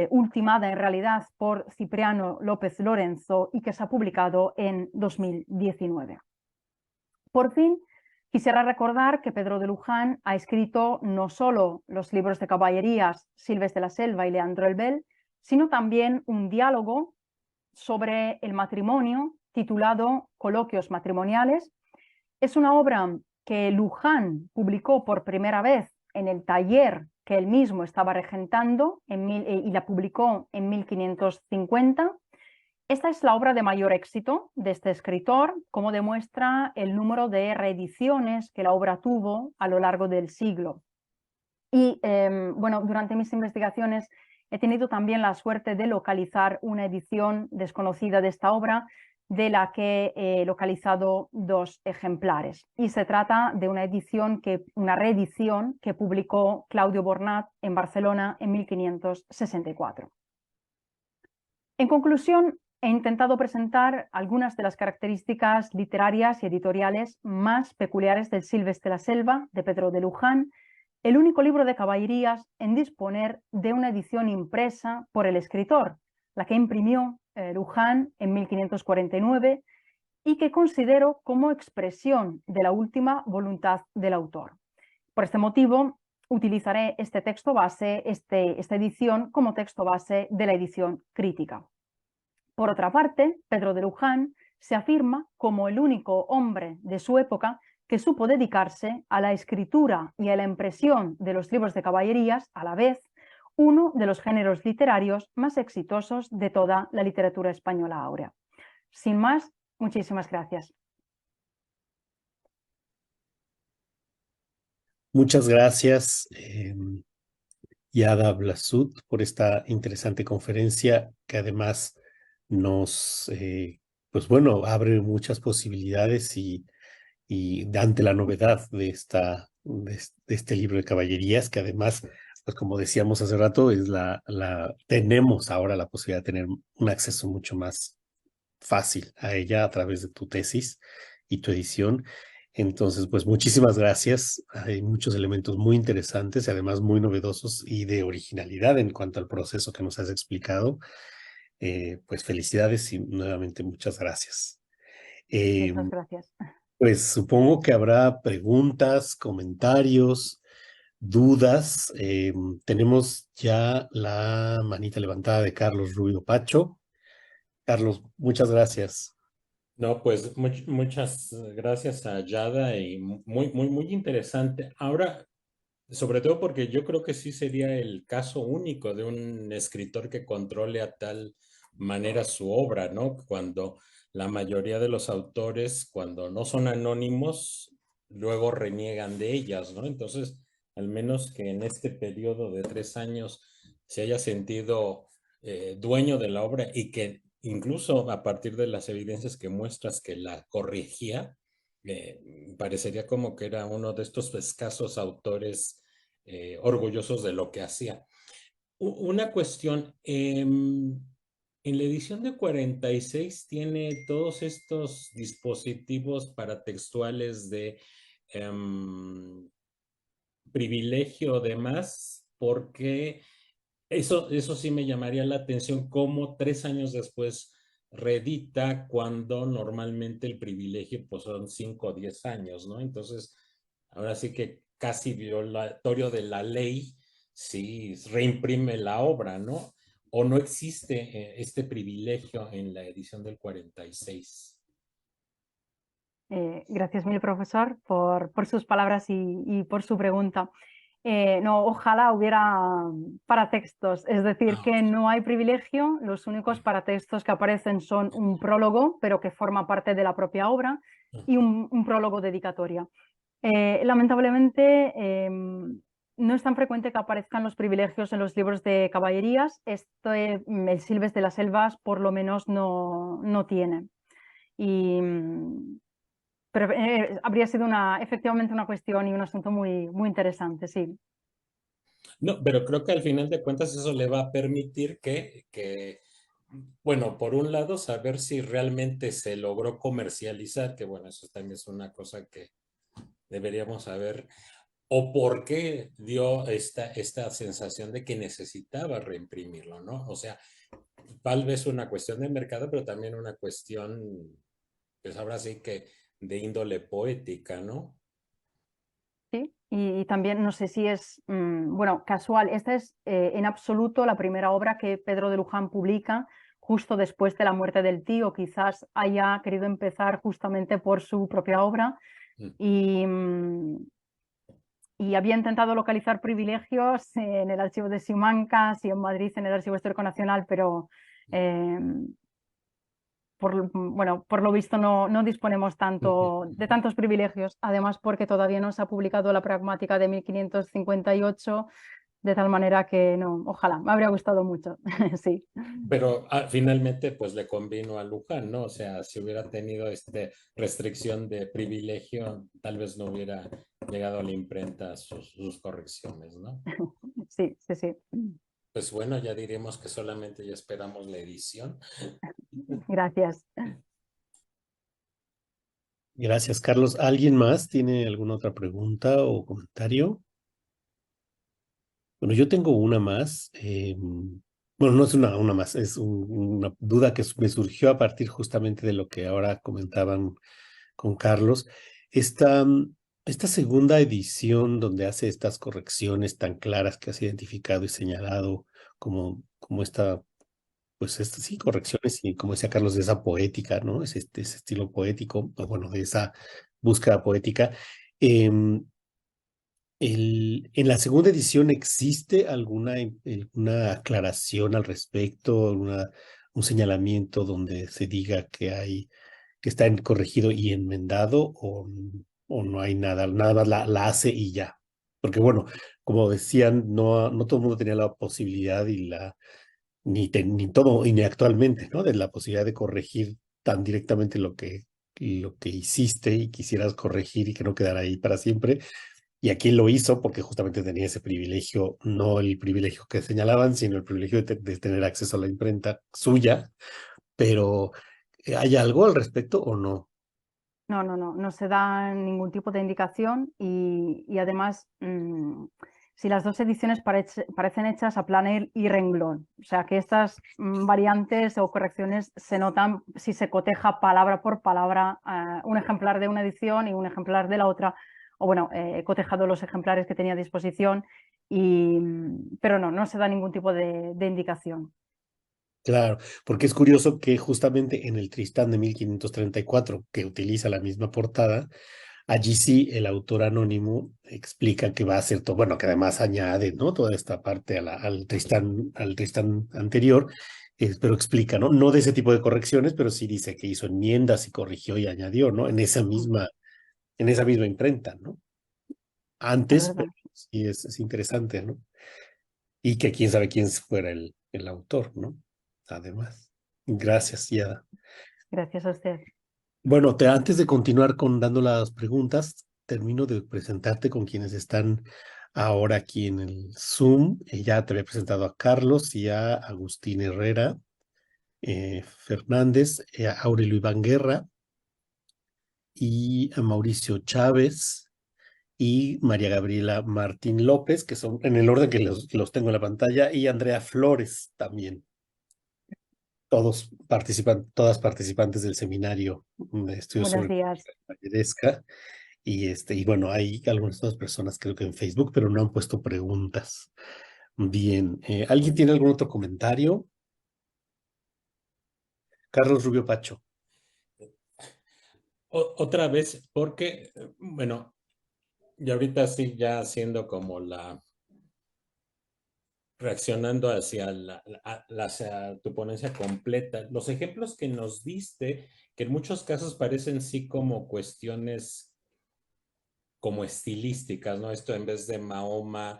ultimada en realidad por Cipriano López Lorenzo y que se ha publicado en 2019. Por fin, quisiera recordar que Pedro de Luján ha escrito no solo los libros de caballerías Silves de la Selva y Leandro el Bel, sino también un diálogo sobre el matrimonio titulado Coloquios matrimoniales. Es una obra que Luján publicó por primera vez en el taller que él mismo estaba regentando y la publicó en 1550. Esta es la obra de mayor éxito de este escritor, como demuestra el número de reediciones que la obra tuvo a lo largo del siglo. Y durante mis investigaciones he tenido también la suerte de localizar una edición desconocida de esta obra de la que he localizado 2 ejemplares. Y se trata de una reedición que publicó Claudio Bornat en Barcelona en 1564. En conclusión, he intentado presentar algunas de las características literarias y editoriales más peculiares del Silves de la Selva, de Pedro de Luján, el único libro de caballerías en disponer de una edición impresa por el escritor, la que imprimió Luján en 1549 y que considero como expresión de la última voluntad del autor. Por este motivo, utilizaré este texto base, esta edición, como texto base de la edición crítica. Por otra parte, Pedro de Luján se afirma como el único hombre de su época que supo dedicarse a la escritura y a la impresión de los libros de caballerías, a la vez, uno de los géneros literarios más exitosos de toda la literatura española áurea. Sin más, muchísimas gracias. Muchas gracias, Yada Blasut, por esta interesante conferencia que además nos, pues bueno, abre muchas posibilidades y ante la novedad de este libro de caballerías, que además, pues como decíamos hace rato, tenemos ahora la posibilidad de tener un acceso mucho más fácil a ella a través de tu tesis y tu edición. Entonces, pues muchísimas gracias. Hay muchos elementos muy interesantes y además muy novedosos y de originalidad en cuanto al proceso que nos has explicado. Pues felicidades y nuevamente muchas gracias. Muchas gracias. Pues supongo que habrá preguntas, comentarios, dudas. Tenemos ya la manita levantada de Carlos Rubio Pacho. Carlos, muchas gracias. No, pues muchas gracias a Yada y muy interesante. Ahora, sobre todo porque yo creo que sí sería el caso único de un escritor que controle a tal manera su obra, ¿no? Cuando la mayoría de los autores, cuando no son anónimos, luego reniegan de ellas, ¿no? Entonces, al menos que en este periodo de 3 años se haya sentido dueño de la obra y que incluso a partir de las evidencias que muestras que la corrigía, parecería como que era uno de estos escasos autores orgullosos de lo que hacía. Una cuestión, en la edición de 46 tiene todos estos dispositivos paratextuales de privilegio demás, porque eso sí me llamaría la atención, como 3 años después reedita cuando normalmente el privilegio pues son 5 o 10 años, ¿no? Entonces, ahora sí que casi violatorio de la ley si reimprime la obra, ¿no? O no existe este privilegio en la edición del 46. Gracias mil, profesor, por sus palabras y por su pregunta. No, ojalá hubiera paratextos, es decir, que no hay privilegio, los únicos paratextos que aparecen son un prólogo, pero que forma parte de la propia obra, y un prólogo dedicatoria. Lamentablemente, no es tan frecuente que aparezcan los privilegios en los libros de caballerías. El Silves de las Selvas por lo menos no tiene. Pero habría sido efectivamente una cuestión y un asunto muy interesante, sí. No, pero creo que al final de cuentas eso le va a permitir bueno, por un lado, saber si realmente se logró comercializar, que bueno, eso también es una cosa que deberíamos saber, o por qué dio esta sensación de que necesitaba reimprimirlo, ¿no? O sea, tal vez una cuestión de mercado, pero también una cuestión, pues ahora sí que de índole poética, ¿no? Sí, y también no sé si es, bueno, casual. Esta es en absoluto la primera obra que Pedro de Luján publica justo después de la muerte del tío. Quizás haya querido empezar justamente por su propia obra y había intentado localizar privilegios en el archivo de Simancas y en Madrid en el Archivo Histórico Nacional, pero por lo visto no disponemos de tantos privilegios, además porque todavía no se ha publicado la pragmática de 1558 De tal manera que no, ojalá, me habría gustado mucho, sí. Pero finalmente, pues le convino a Luján, ¿no? O sea, si hubiera tenido restricción de privilegio, tal vez no hubiera llegado a la imprenta sus correcciones, ¿no? Sí, sí, sí. Pues bueno, ya diremos que solamente ya esperamos la edición. Gracias. Gracias, Carlos. ¿Alguien más tiene alguna otra pregunta o comentario? Bueno, yo tengo una más. Bueno, no es una más, es una duda que me surgió a partir justamente de lo que ahora comentaban con Carlos. Esta, esta segunda edición donde hace estas correcciones tan claras que has identificado y señalado como esta, pues estas sí, correcciones y como decía Carlos, de esa poética, ¿no? Ese estilo poético, o bueno, de esa búsqueda poética. em, en la segunda edición existe alguna aclaración al respecto, un señalamiento donde se diga que está corregido y enmendado o no hay nada, nada más la hace y ya. Porque bueno, como decían, no todo el mundo tenía la posibilidad ni todo, y ni actualmente, ¿no? De la posibilidad de corregir tan directamente lo que hiciste y quisieras corregir y que no quedara ahí para siempre. Y aquí lo hizo porque justamente tenía ese privilegio, no el privilegio que señalaban, sino el privilegio de tener acceso a la imprenta suya. Pero, ¿hay algo al respecto o no? No, no, no, no se da ningún tipo de indicación y además, si las dos ediciones parecen hechas a planel y renglón, o sea que estas variantes o correcciones se notan si se coteja palabra por palabra un ejemplar de una edición y un ejemplar de la otra, o bueno, he cotejado los ejemplares que tenía a disposición, pero no, no se da ningún tipo de indicación. Claro, porque es curioso que justamente en el Tristán de 1534, que utiliza la misma portada, allí sí el autor anónimo explica que va a ser todo, bueno, que además añade, ¿no? Toda esta parte al Tristán anterior, pero explica, ¿no? No de ese tipo de correcciones, pero sí dice que hizo enmiendas y corrigió y añadió, ¿no? En esa misma imprenta, ¿no? Es Antes, verdad. pero sí es interesante, ¿no? Y que quién sabe quién fuera el autor, ¿no? Además. Gracias, Yada. Gracias a usted. Bueno, antes de continuar con dando las preguntas, termino de presentarte con quienes están ahora aquí en el Zoom. Ya te había presentado a Carlos y a Agustín Herrera Fernández, a Aurelio Iván Guerra y a Mauricio Chávez y María Gabriela Martín López, que son en el orden que los tengo en la pantalla, y Andrea Flores también. Todas participantes del seminario de estudios Buenos sobre días. Caballeresca. Y bueno, hay algunas otras personas creo que en Facebook, pero no han puesto preguntas. Bien, ¿alguien tiene algún otro comentario? Carlos Rubio Pacho. Otra vez, porque, bueno, y ahorita sí, ya haciendo como reaccionando hacia, hacia tu ponencia completa, los ejemplos que nos diste, que en muchos casos parecen sí como cuestiones como estilísticas, ¿no? Esto en vez de Mahoma,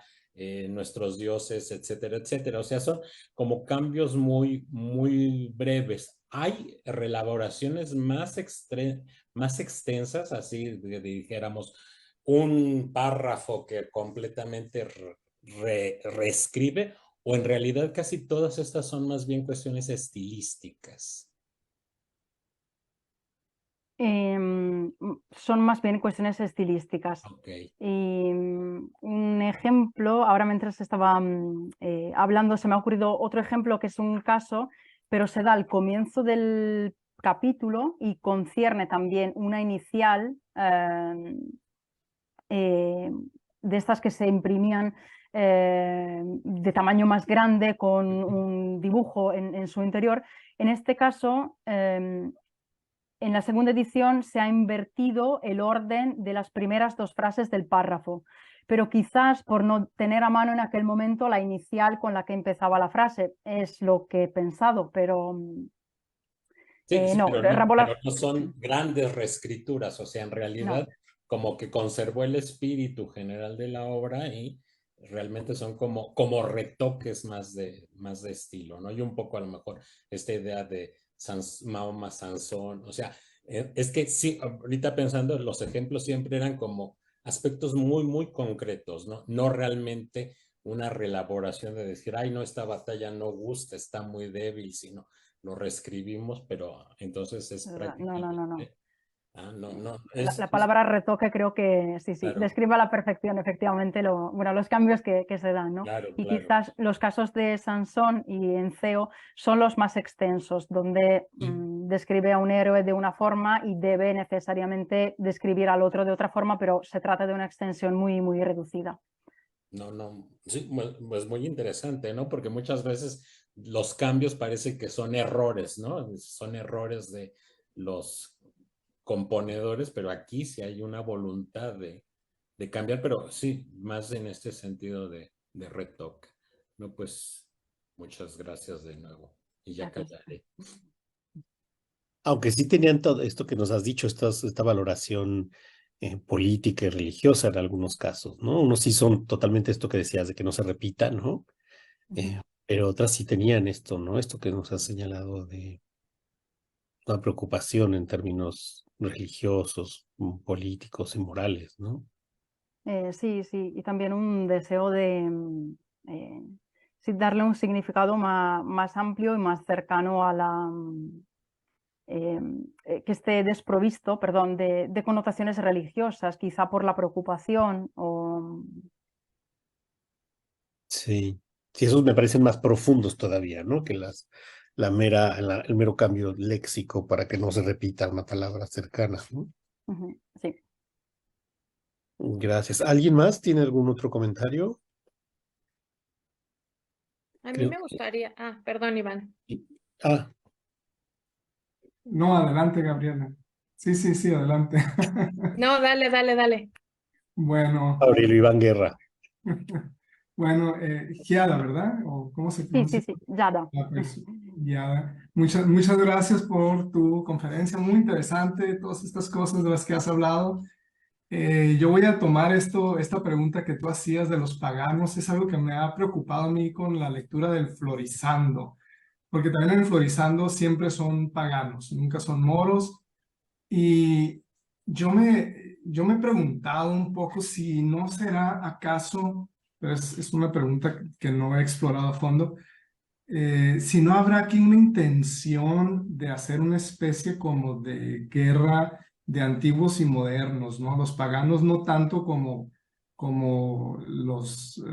nuestros dioses, etcétera, etcétera. O sea, son como cambios muy, muy breves. Hay reelaboraciones más extensas, así dijéramos, un párrafo que completamente reescribe, o en realidad casi todas estas son más bien cuestiones estilísticas. Son más bien cuestiones estilísticas. Ok. Y un ejemplo, ahora mientras estaba hablando, se me ha ocurrido otro ejemplo que es un caso, pero se da al comienzo del capítulo y concierne también una inicial de estas que se imprimían de tamaño más grande con un dibujo en su interior. En este caso, en la segunda edición se ha invertido el orden de las primeras dos frases del párrafo, pero quizás por no tener a mano en aquel momento la inicial con la que empezaba la frase. Es lo que he pensado, pero Sí, sí, no, pero no son grandes reescrituras, o sea, en no, realidad como que conservó el espíritu general de la obra y realmente son como retoques más de estilo, ¿no? Y un poco a lo mejor esta idea de Mahoma Sansón, o sea, es que sí, ahorita pensando, los ejemplos siempre eran como aspectos muy, muy concretos, ¿no? No realmente una reelaboración de decir, ay, no, esta batalla no gusta, está muy débil, sino lo reescribimos, pero entonces es No, no, no, no. prácticamente... Ah, no, no, La palabra retoque creo que sí, claro, describe a la perfección efectivamente los cambios que se dan, ¿no? claro, Y claro. quizás los casos de Sansón y Enceo son los más extensos, donde Sí. describe a un héroe de una forma y debe necesariamente describir al otro de otra forma, pero se trata de una extensión muy, muy reducida. No, no, sí, pues muy interesante, ¿no? Porque muchas veces los cambios parece que son errores, ¿no? Son errores de los componedores, pero aquí sí hay una voluntad de cambiar, pero sí, más en este sentido de retoque. No, pues muchas gracias de nuevo y ya Gracias. callaré. Aunque sí tenían todo esto que nos has dicho, esta valoración política y religiosa en algunos casos, ¿no? Unos sí son totalmente esto que decías, de que no se repita, ¿no? Ujú. Pero otras sí tenían esto, ¿no? Esto que nos has señalado de una preocupación en términos religiosos, políticos y morales, ¿no? Sí, sí, y también un deseo de sí, darle un significado más amplio y más cercano a la, que esté desprovisto, perdón, de connotaciones religiosas, quizá por la preocupación o... Sí. Sí, esos me parecen más profundos todavía, ¿no? Que el mero cambio léxico para que no se repita una palabra cercana, ¿no? Ujú, sí. Gracias. ¿Alguien más tiene algún otro comentario? A mí Creo me que... gustaría, perdón, Iván. Ah, No, adelante, Gabriela. Sí, sí, sí, adelante. No, dale, dale, dale. Bueno, Aurelio Iván Guerra. bueno, Giada, ¿verdad? ¿O cómo se Sí, sí, pronuncia? sí, Yada. Pues, Giada. Muchas gracias por tu conferencia, muy interesante, todas estas cosas de las que has hablado. Yo voy a tomar esta pregunta que tú hacías de los paganos, es algo que me ha preocupado a mí con la lectura del Florizando, porque también en el Florizando siempre son paganos, nunca son moros. Y yo me he preguntado un poco si no será acaso, pero es una pregunta que no he explorado a fondo, si no habrá aquí una intención de hacer una especie como de guerra de antiguos y modernos, ¿no? Los paganos no tanto como los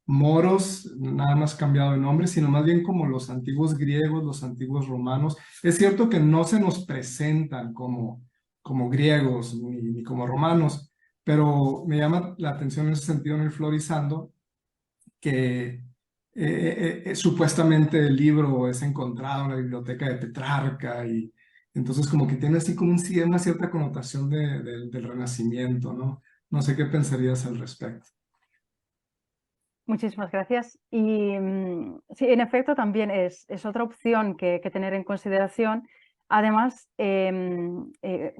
moros, nada más cambiado de nombre, sino más bien como los antiguos griegos, los antiguos romanos. Es cierto que no se nos presentan como griegos ni como romanos, pero me llama la atención en ese sentido en el Florizando que supuestamente el libro es encontrado en la biblioteca de Petrarca y entonces como que tiene así como una cierta connotación del Renacimiento, ¿no? No sé qué pensarías al respecto. Muchísimas gracias. Y sí, en efecto, también es otra opción que tener en consideración. Además,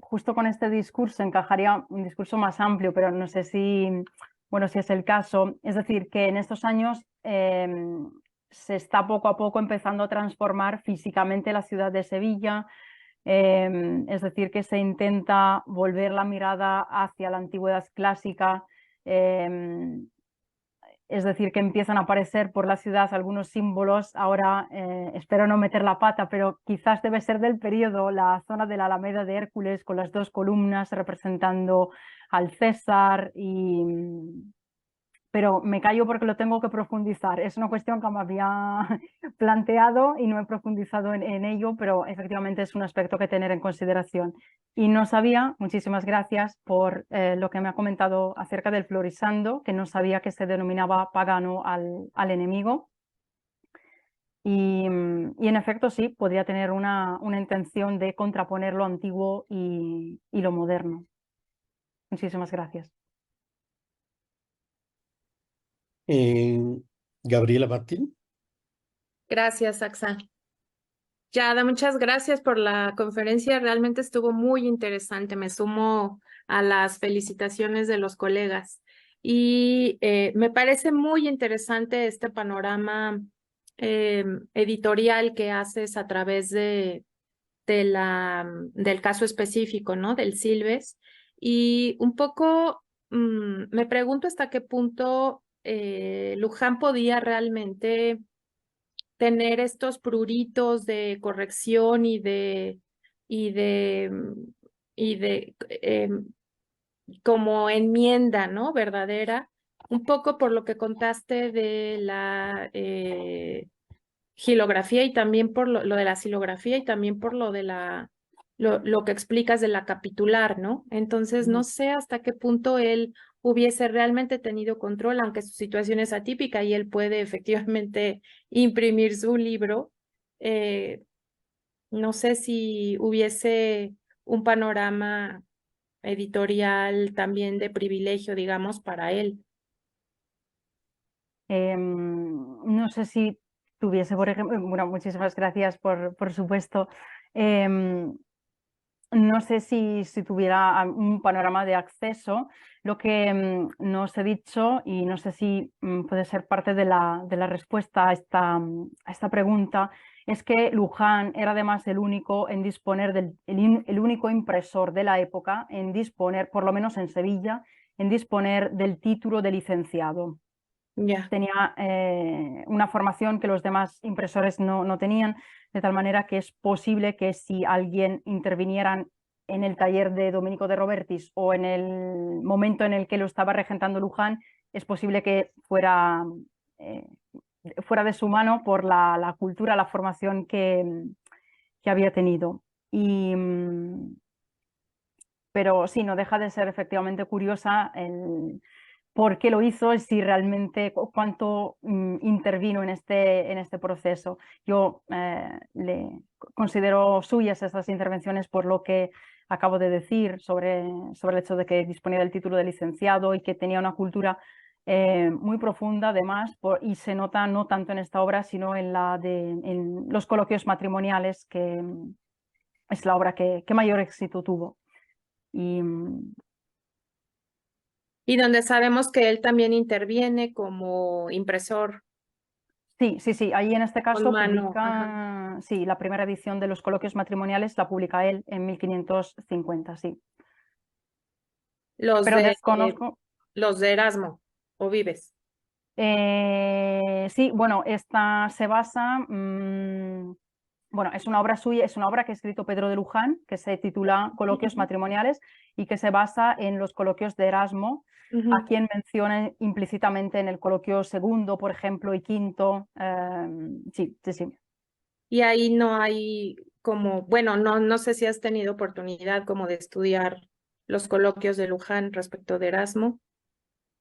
justo con este discurso encajaría un discurso más amplio, pero no sé si, bueno, si es el caso. Es decir, que en estos años se está poco a poco empezando a transformar físicamente la ciudad de Sevilla. Es decir, que se intenta volver la mirada hacia la antigüedad clásica. Es decir, que empiezan a aparecer por la ciudad algunos símbolos. Ahora espero no meter la pata, pero quizás debe ser del periodo la zona de la Alameda de Hércules con las dos columnas representando al César pero me callo porque lo tengo que profundizar. Es una cuestión que me había planteado y no he profundizado en ello, pero efectivamente es un aspecto que tener en consideración. Y no sabía, muchísimas gracias por lo que me ha comentado acerca del florisando, que no sabía que se denominaba pagano al enemigo. Y en efecto sí, podría tener una intención de contraponer lo antiguo y lo moderno. Muchísimas gracias. Gabriela Martín. Gracias, Axa. Yada, muchas gracias por la conferencia. Realmente estuvo muy interesante. Me sumo a las felicitaciones de los colegas. Y me parece muy interesante este panorama editorial que haces a través del caso específico, ¿no? Del Silves. Y un poco me pregunto hasta qué punto Luján podía realmente tener estos pruritos de corrección y de, y de como enmienda, ¿no? Verdadera, un poco por lo que contaste de la gilografía y también por lo de la silografía y también por lo de lo que explicas de la capitular, ¿no? Entonces, no sé hasta qué punto él hubiese realmente tenido control, aunque su situación es atípica y él puede efectivamente imprimir su libro. No sé si hubiese un panorama editorial también de privilegio, digamos, para él. No sé si tuviese, por ejemplo, bueno, muchísimas gracias por supuesto. No sé si tuviera un panorama de acceso. Lo que no os he dicho, y no sé si puede ser parte de la respuesta a esta pregunta, es que Luján era además el único en disponer el único impresor de la época en disponer, por lo menos en Sevilla, en disponer del título de licenciado. Ya. Tenía una formación que los demás impresores no tenían, de tal manera que es posible que si alguien interviniera en el taller de Domenico de Robertis o en el momento en el que lo estaba regentando Luján, es posible que fuera de su mano por la cultura, la formación que había tenido. Pero sí, no deja de ser efectivamente curiosa por qué lo hizo y si realmente cuánto intervino en este proceso. Yo le considero suyas estas intervenciones por lo que acabo de decir sobre el hecho de que disponía del título de licenciado y que tenía una cultura muy profunda además, y se nota no tanto en esta obra sino en los coloquios matrimoniales, que es la obra que mayor éxito tuvo. Y donde sabemos que él también interviene como impresor Sí, ahí en este con caso mano. Ajá. publica, sí, la primera edición de los coloquios matrimoniales la publica él en 1550, sí. Los Pero de desconozco. los de Erasmo o Vives. Sí, bueno, esta se basa, bueno, es una obra suya, es una obra que ha escrito Pedro de Luján, que se titula Coloquios matrimoniales y que se basa en los coloquios de Erasmo, a quien menciona implícitamente en el coloquio segundo, por ejemplo, y quinto. Sí. Y ahí no hay como, bueno, no sé si has tenido oportunidad como de estudiar los coloquios de Luján respecto de Erasmo,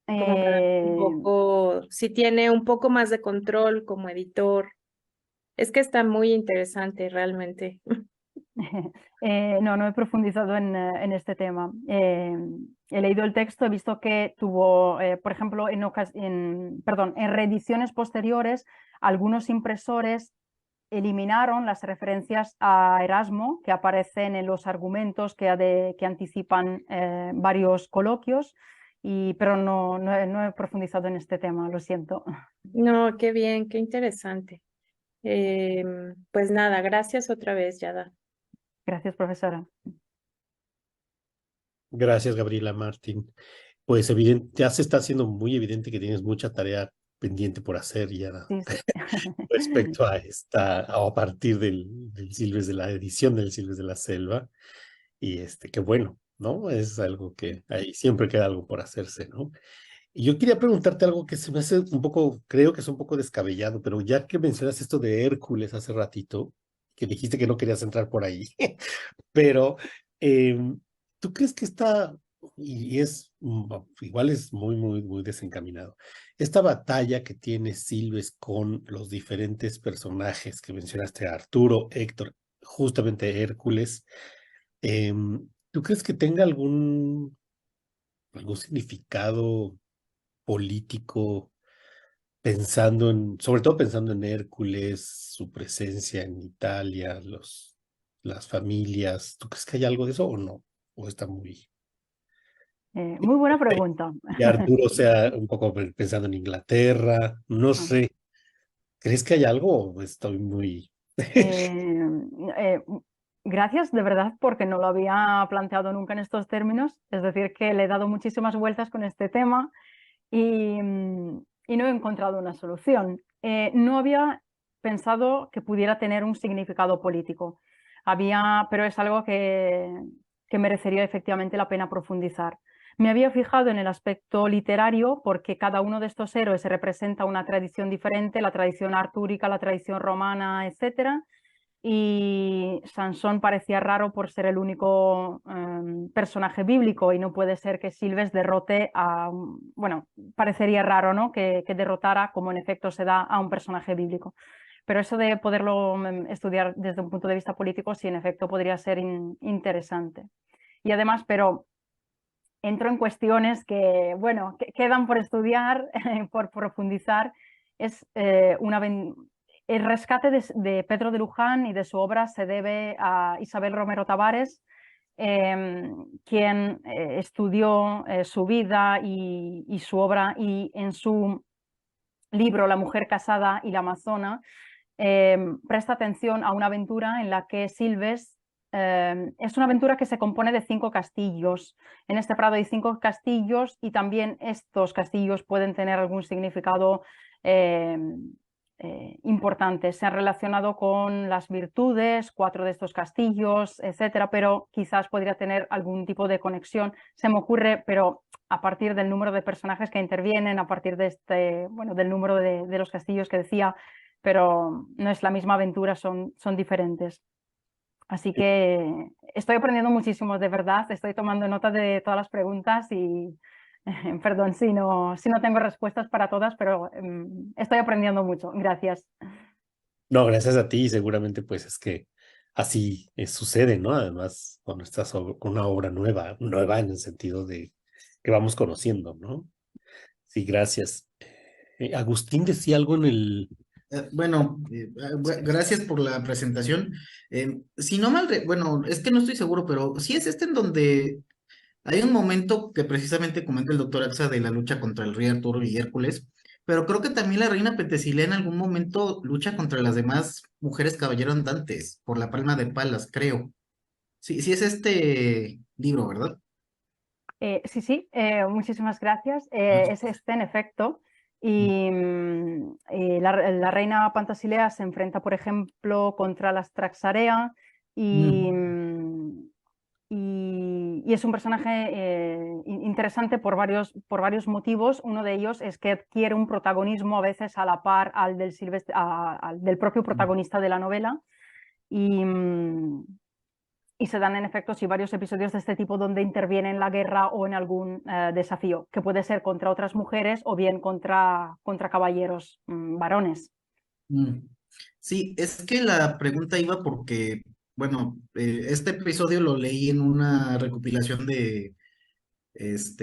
como para ver un Eh, poco, si tiene un poco más de control como editor. Es que está muy interesante realmente. no he profundizado en este tema. He leído el texto, he visto que tuvo, por ejemplo, en reediciones posteriores, algunos impresores eliminaron las referencias a Erasmo que aparecen en los argumentos que anticipan varios coloquios, pero no he profundizado en este tema, lo siento. No, qué bien, qué interesante. Pues nada, gracias otra vez, Yada. Gracias, profesora. Gracias, Gabriela Martín. Pues ya se está haciendo muy evidente que tienes mucha tarea pendiente por hacer ya Sí, sí. respecto a a partir del Silves de la edición del Silves de la Selva. Y qué bueno, ¿no? Es algo que ahí siempre queda algo por hacerse, ¿no? Y yo quería preguntarte algo que se me hace un poco, creo que es un poco descabellado, pero ya que mencionas esto de Hércules hace ratito, que dijiste que no querías entrar por ahí, pero ¿tú crees que y es, igual es muy desencaminado, esta batalla que tiene Silves con los diferentes personajes que mencionaste, Arturo, Héctor, justamente Hércules, ¿tú crees que tenga algún significado político sobre todo pensando en Hércules, su presencia en Italia, las familias? ¿Tú crees que hay algo de eso o no? ¿O está muy... Muy buena pregunta. Y Arturo sea un poco pensando en Inglaterra, no sé. ¿Crees que hay algo? Estoy muy... Eh, eh, Gracias de verdad porque no lo había planteado nunca en estos términos, es decir, que le he dado muchísimas vueltas con este tema y no he encontrado una solución. No había pensado que pudiera tener un significado político, pero es algo que merecería efectivamente la pena profundizar. Me había fijado en el aspecto literario porque cada uno de estos héroes representa una tradición diferente, la tradición artúrica, la tradición romana, etcétera, y Sansón parecía raro por ser el único personaje bíblico y no puede ser que Silves derrote bueno, parecería raro, ¿no? Que derrotara, como en efecto se da, a un personaje bíblico. Pero eso de poderlo estudiar desde un punto de vista político, sí, en efecto, podría ser interesante. Y además, pero entro en cuestiones que, bueno, que quedan por estudiar, por profundizar. Es el rescate de Pedro de Luján y de su obra se debe a Isabel Romero Tavares, quien estudió su vida y su obra, y en su libro La mujer casada y la amazona presta atención a una aventura en la que Silves es una aventura que se compone de 5 castillos. En este prado hay 5 castillos y también estos castillos pueden tener algún significado importante. Se han relacionado con las virtudes, 4 de estos castillos, etcétera, pero quizás podría tener algún tipo de conexión. Se me ocurre, pero a partir del número de personajes que intervienen, a partir de bueno, del número de los castillos que decía, pero no es la misma aventura, son diferentes. Así que estoy aprendiendo muchísimo, de verdad, estoy tomando nota de todas las preguntas y perdón si no tengo respuestas para todas, pero estoy aprendiendo mucho. Gracias. No, gracias a ti, seguramente pues es que así sucede, ¿no? Además, cuando estás con una obra nueva, nueva en el sentido de que vamos conociendo, ¿no? Sí, gracias. Agustín decía algo en el... Gracias por la presentación. Si no bueno, es que no estoy seguro, pero sí es este en donde hay un momento que precisamente comenta el doctor Axa de la lucha contra el rey Arturo y Hércules, pero creo que también la reina Pentesilea en algún momento lucha contra las demás mujeres caballero andantes por la palma de Palas, creo. Sí, sí es este libro, ¿verdad? Sí, muchísimas gracias. Es este, en efecto. Y la reina Pantasilea se enfrenta, por ejemplo, contra las Traxarea y, Mm. y es un personaje interesante por varios motivos. Uno de ellos es que adquiere un protagonismo a veces a la par al al del propio protagonista de la novela. Y, y se dan en efecto sí, varios episodios de este tipo donde interviene en la guerra o en algún desafío, que puede ser contra otras mujeres o bien contra caballeros varones. Mm. Sí, es que la pregunta iba porque, bueno, este episodio lo leí en una recopilación de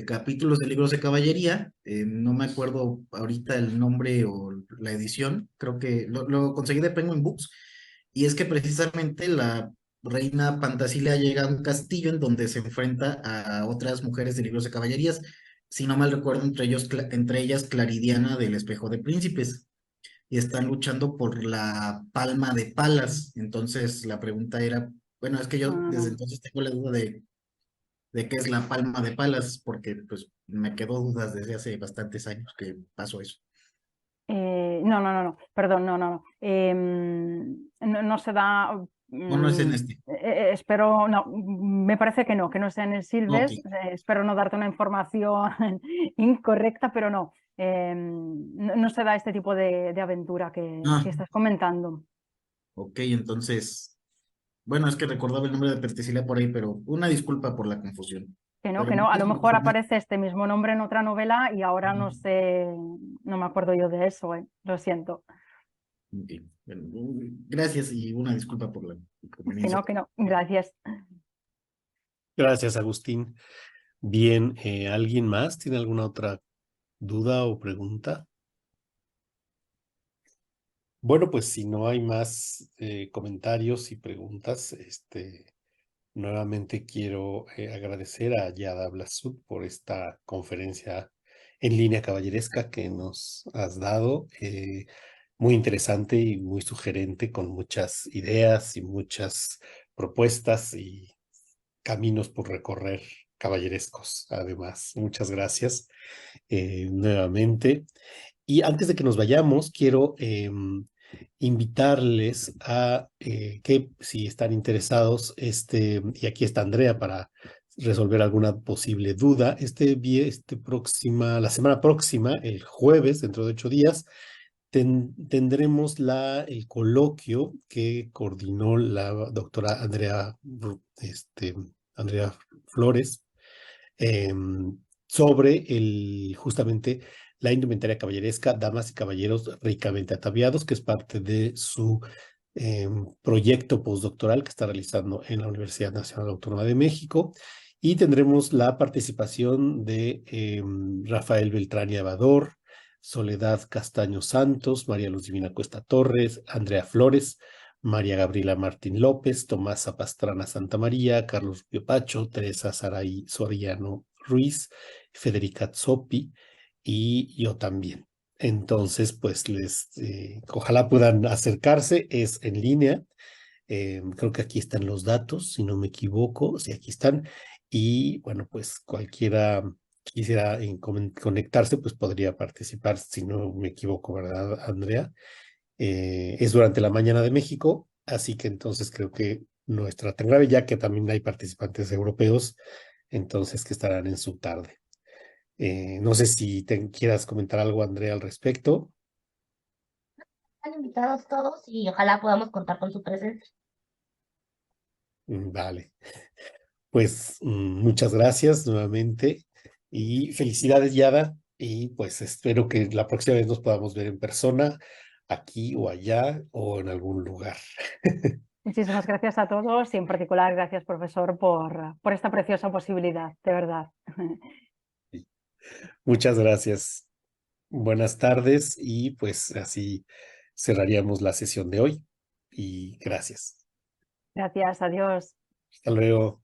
capítulos de libros de caballería, no me acuerdo ahorita el nombre o la edición, creo que lo conseguí de Penguin Books, y es que precisamente la reina Pantasilea llega a un castillo en donde se enfrenta a otras mujeres de libros de caballerías, si no mal recuerdo, entre ellas Claridiana del Espejo de Príncipes, y están luchando por la palma de Palas. Entonces la pregunta era, bueno, es que yo desde entonces tengo la duda de qué es la palma de Palas, porque pues me quedó dudas desde hace bastantes años que pasó eso. No, perdón, no. No se da. No, no es en este. Espero, no, me parece que no sea en el Ok. Silves. Espero no darte una información incorrecta, pero no. No se da este tipo de aventura Ah, que estás comentando. ok, entonces, bueno, es que recordaba el nombre de Pentesilea por ahí, pero una disculpa por la confusión. Pero Que no. A lo muchísimas mejor gracias. aparece este mismo nombre en otra novela y ahora no sé, no me acuerdo yo de eso, Lo siento. Ok, bueno, gracias y una disculpa por la inconveniencia. Que no. Gracias. Gracias, Agustín. Bien, ¿alguien más tiene alguna otra duda o pregunta? Bueno, pues si no hay más comentarios y preguntas, Nuevamente quiero agradecer a Yada Blasut por esta conferencia en línea caballeresca que nos has dado. Muy interesante y muy sugerente, con muchas ideas y muchas propuestas y caminos por recorrer caballerescos. Además, muchas gracias nuevamente. Y antes de que nos vayamos, quiero invitarles a que si están interesados, y aquí está Andrea para resolver alguna posible duda, la semana próxima, el jueves, dentro de 8 días, tendremos el coloquio que coordinó la doctora Andrea Flores, sobre justamente la indumentaria caballeresca, damas y caballeros ricamente ataviados, que es parte de su proyecto postdoctoral que está realizando en la Universidad Nacional Autónoma de México. Y tendremos la participación de Rafael Beltrán y Abador, Soledad Castaño Santos, María Luz Divina Cuesta Torres, Andrea Flores, María Gabriela Martín López, Tomasa Pastrana Santamaría, Carlos Rubio Pacho, Teresa Saray Soriano Ruiz, Federica Zoppi y yo también. Entonces, pues ojalá puedan acercarse, es en línea. Creo que aquí están los datos, si no me equivoco, sí, aquí están. Y bueno, pues cualquiera quisiera conectarse, pues podría participar, si no me equivoco, ¿verdad, Andrea? Es durante la mañana de México, así que entonces creo que nuestra tan grave, ya que también hay participantes europeos, entonces que estarán en su tarde. No sé si quieras comentar algo, Andrea, al respecto. Están invitados todos y ojalá podamos contar con su presencia. Vale, pues muchas gracias nuevamente y felicidades, Yada, y pues espero que la próxima vez nos podamos ver en persona, aquí o allá o en algún lugar. Muchísimas gracias a todos y en particular gracias, profesor, por esta preciosa posibilidad, de verdad. Muchas gracias. Buenas tardes y pues así cerraríamos la sesión de hoy y gracias. Gracias, adiós. Hasta luego.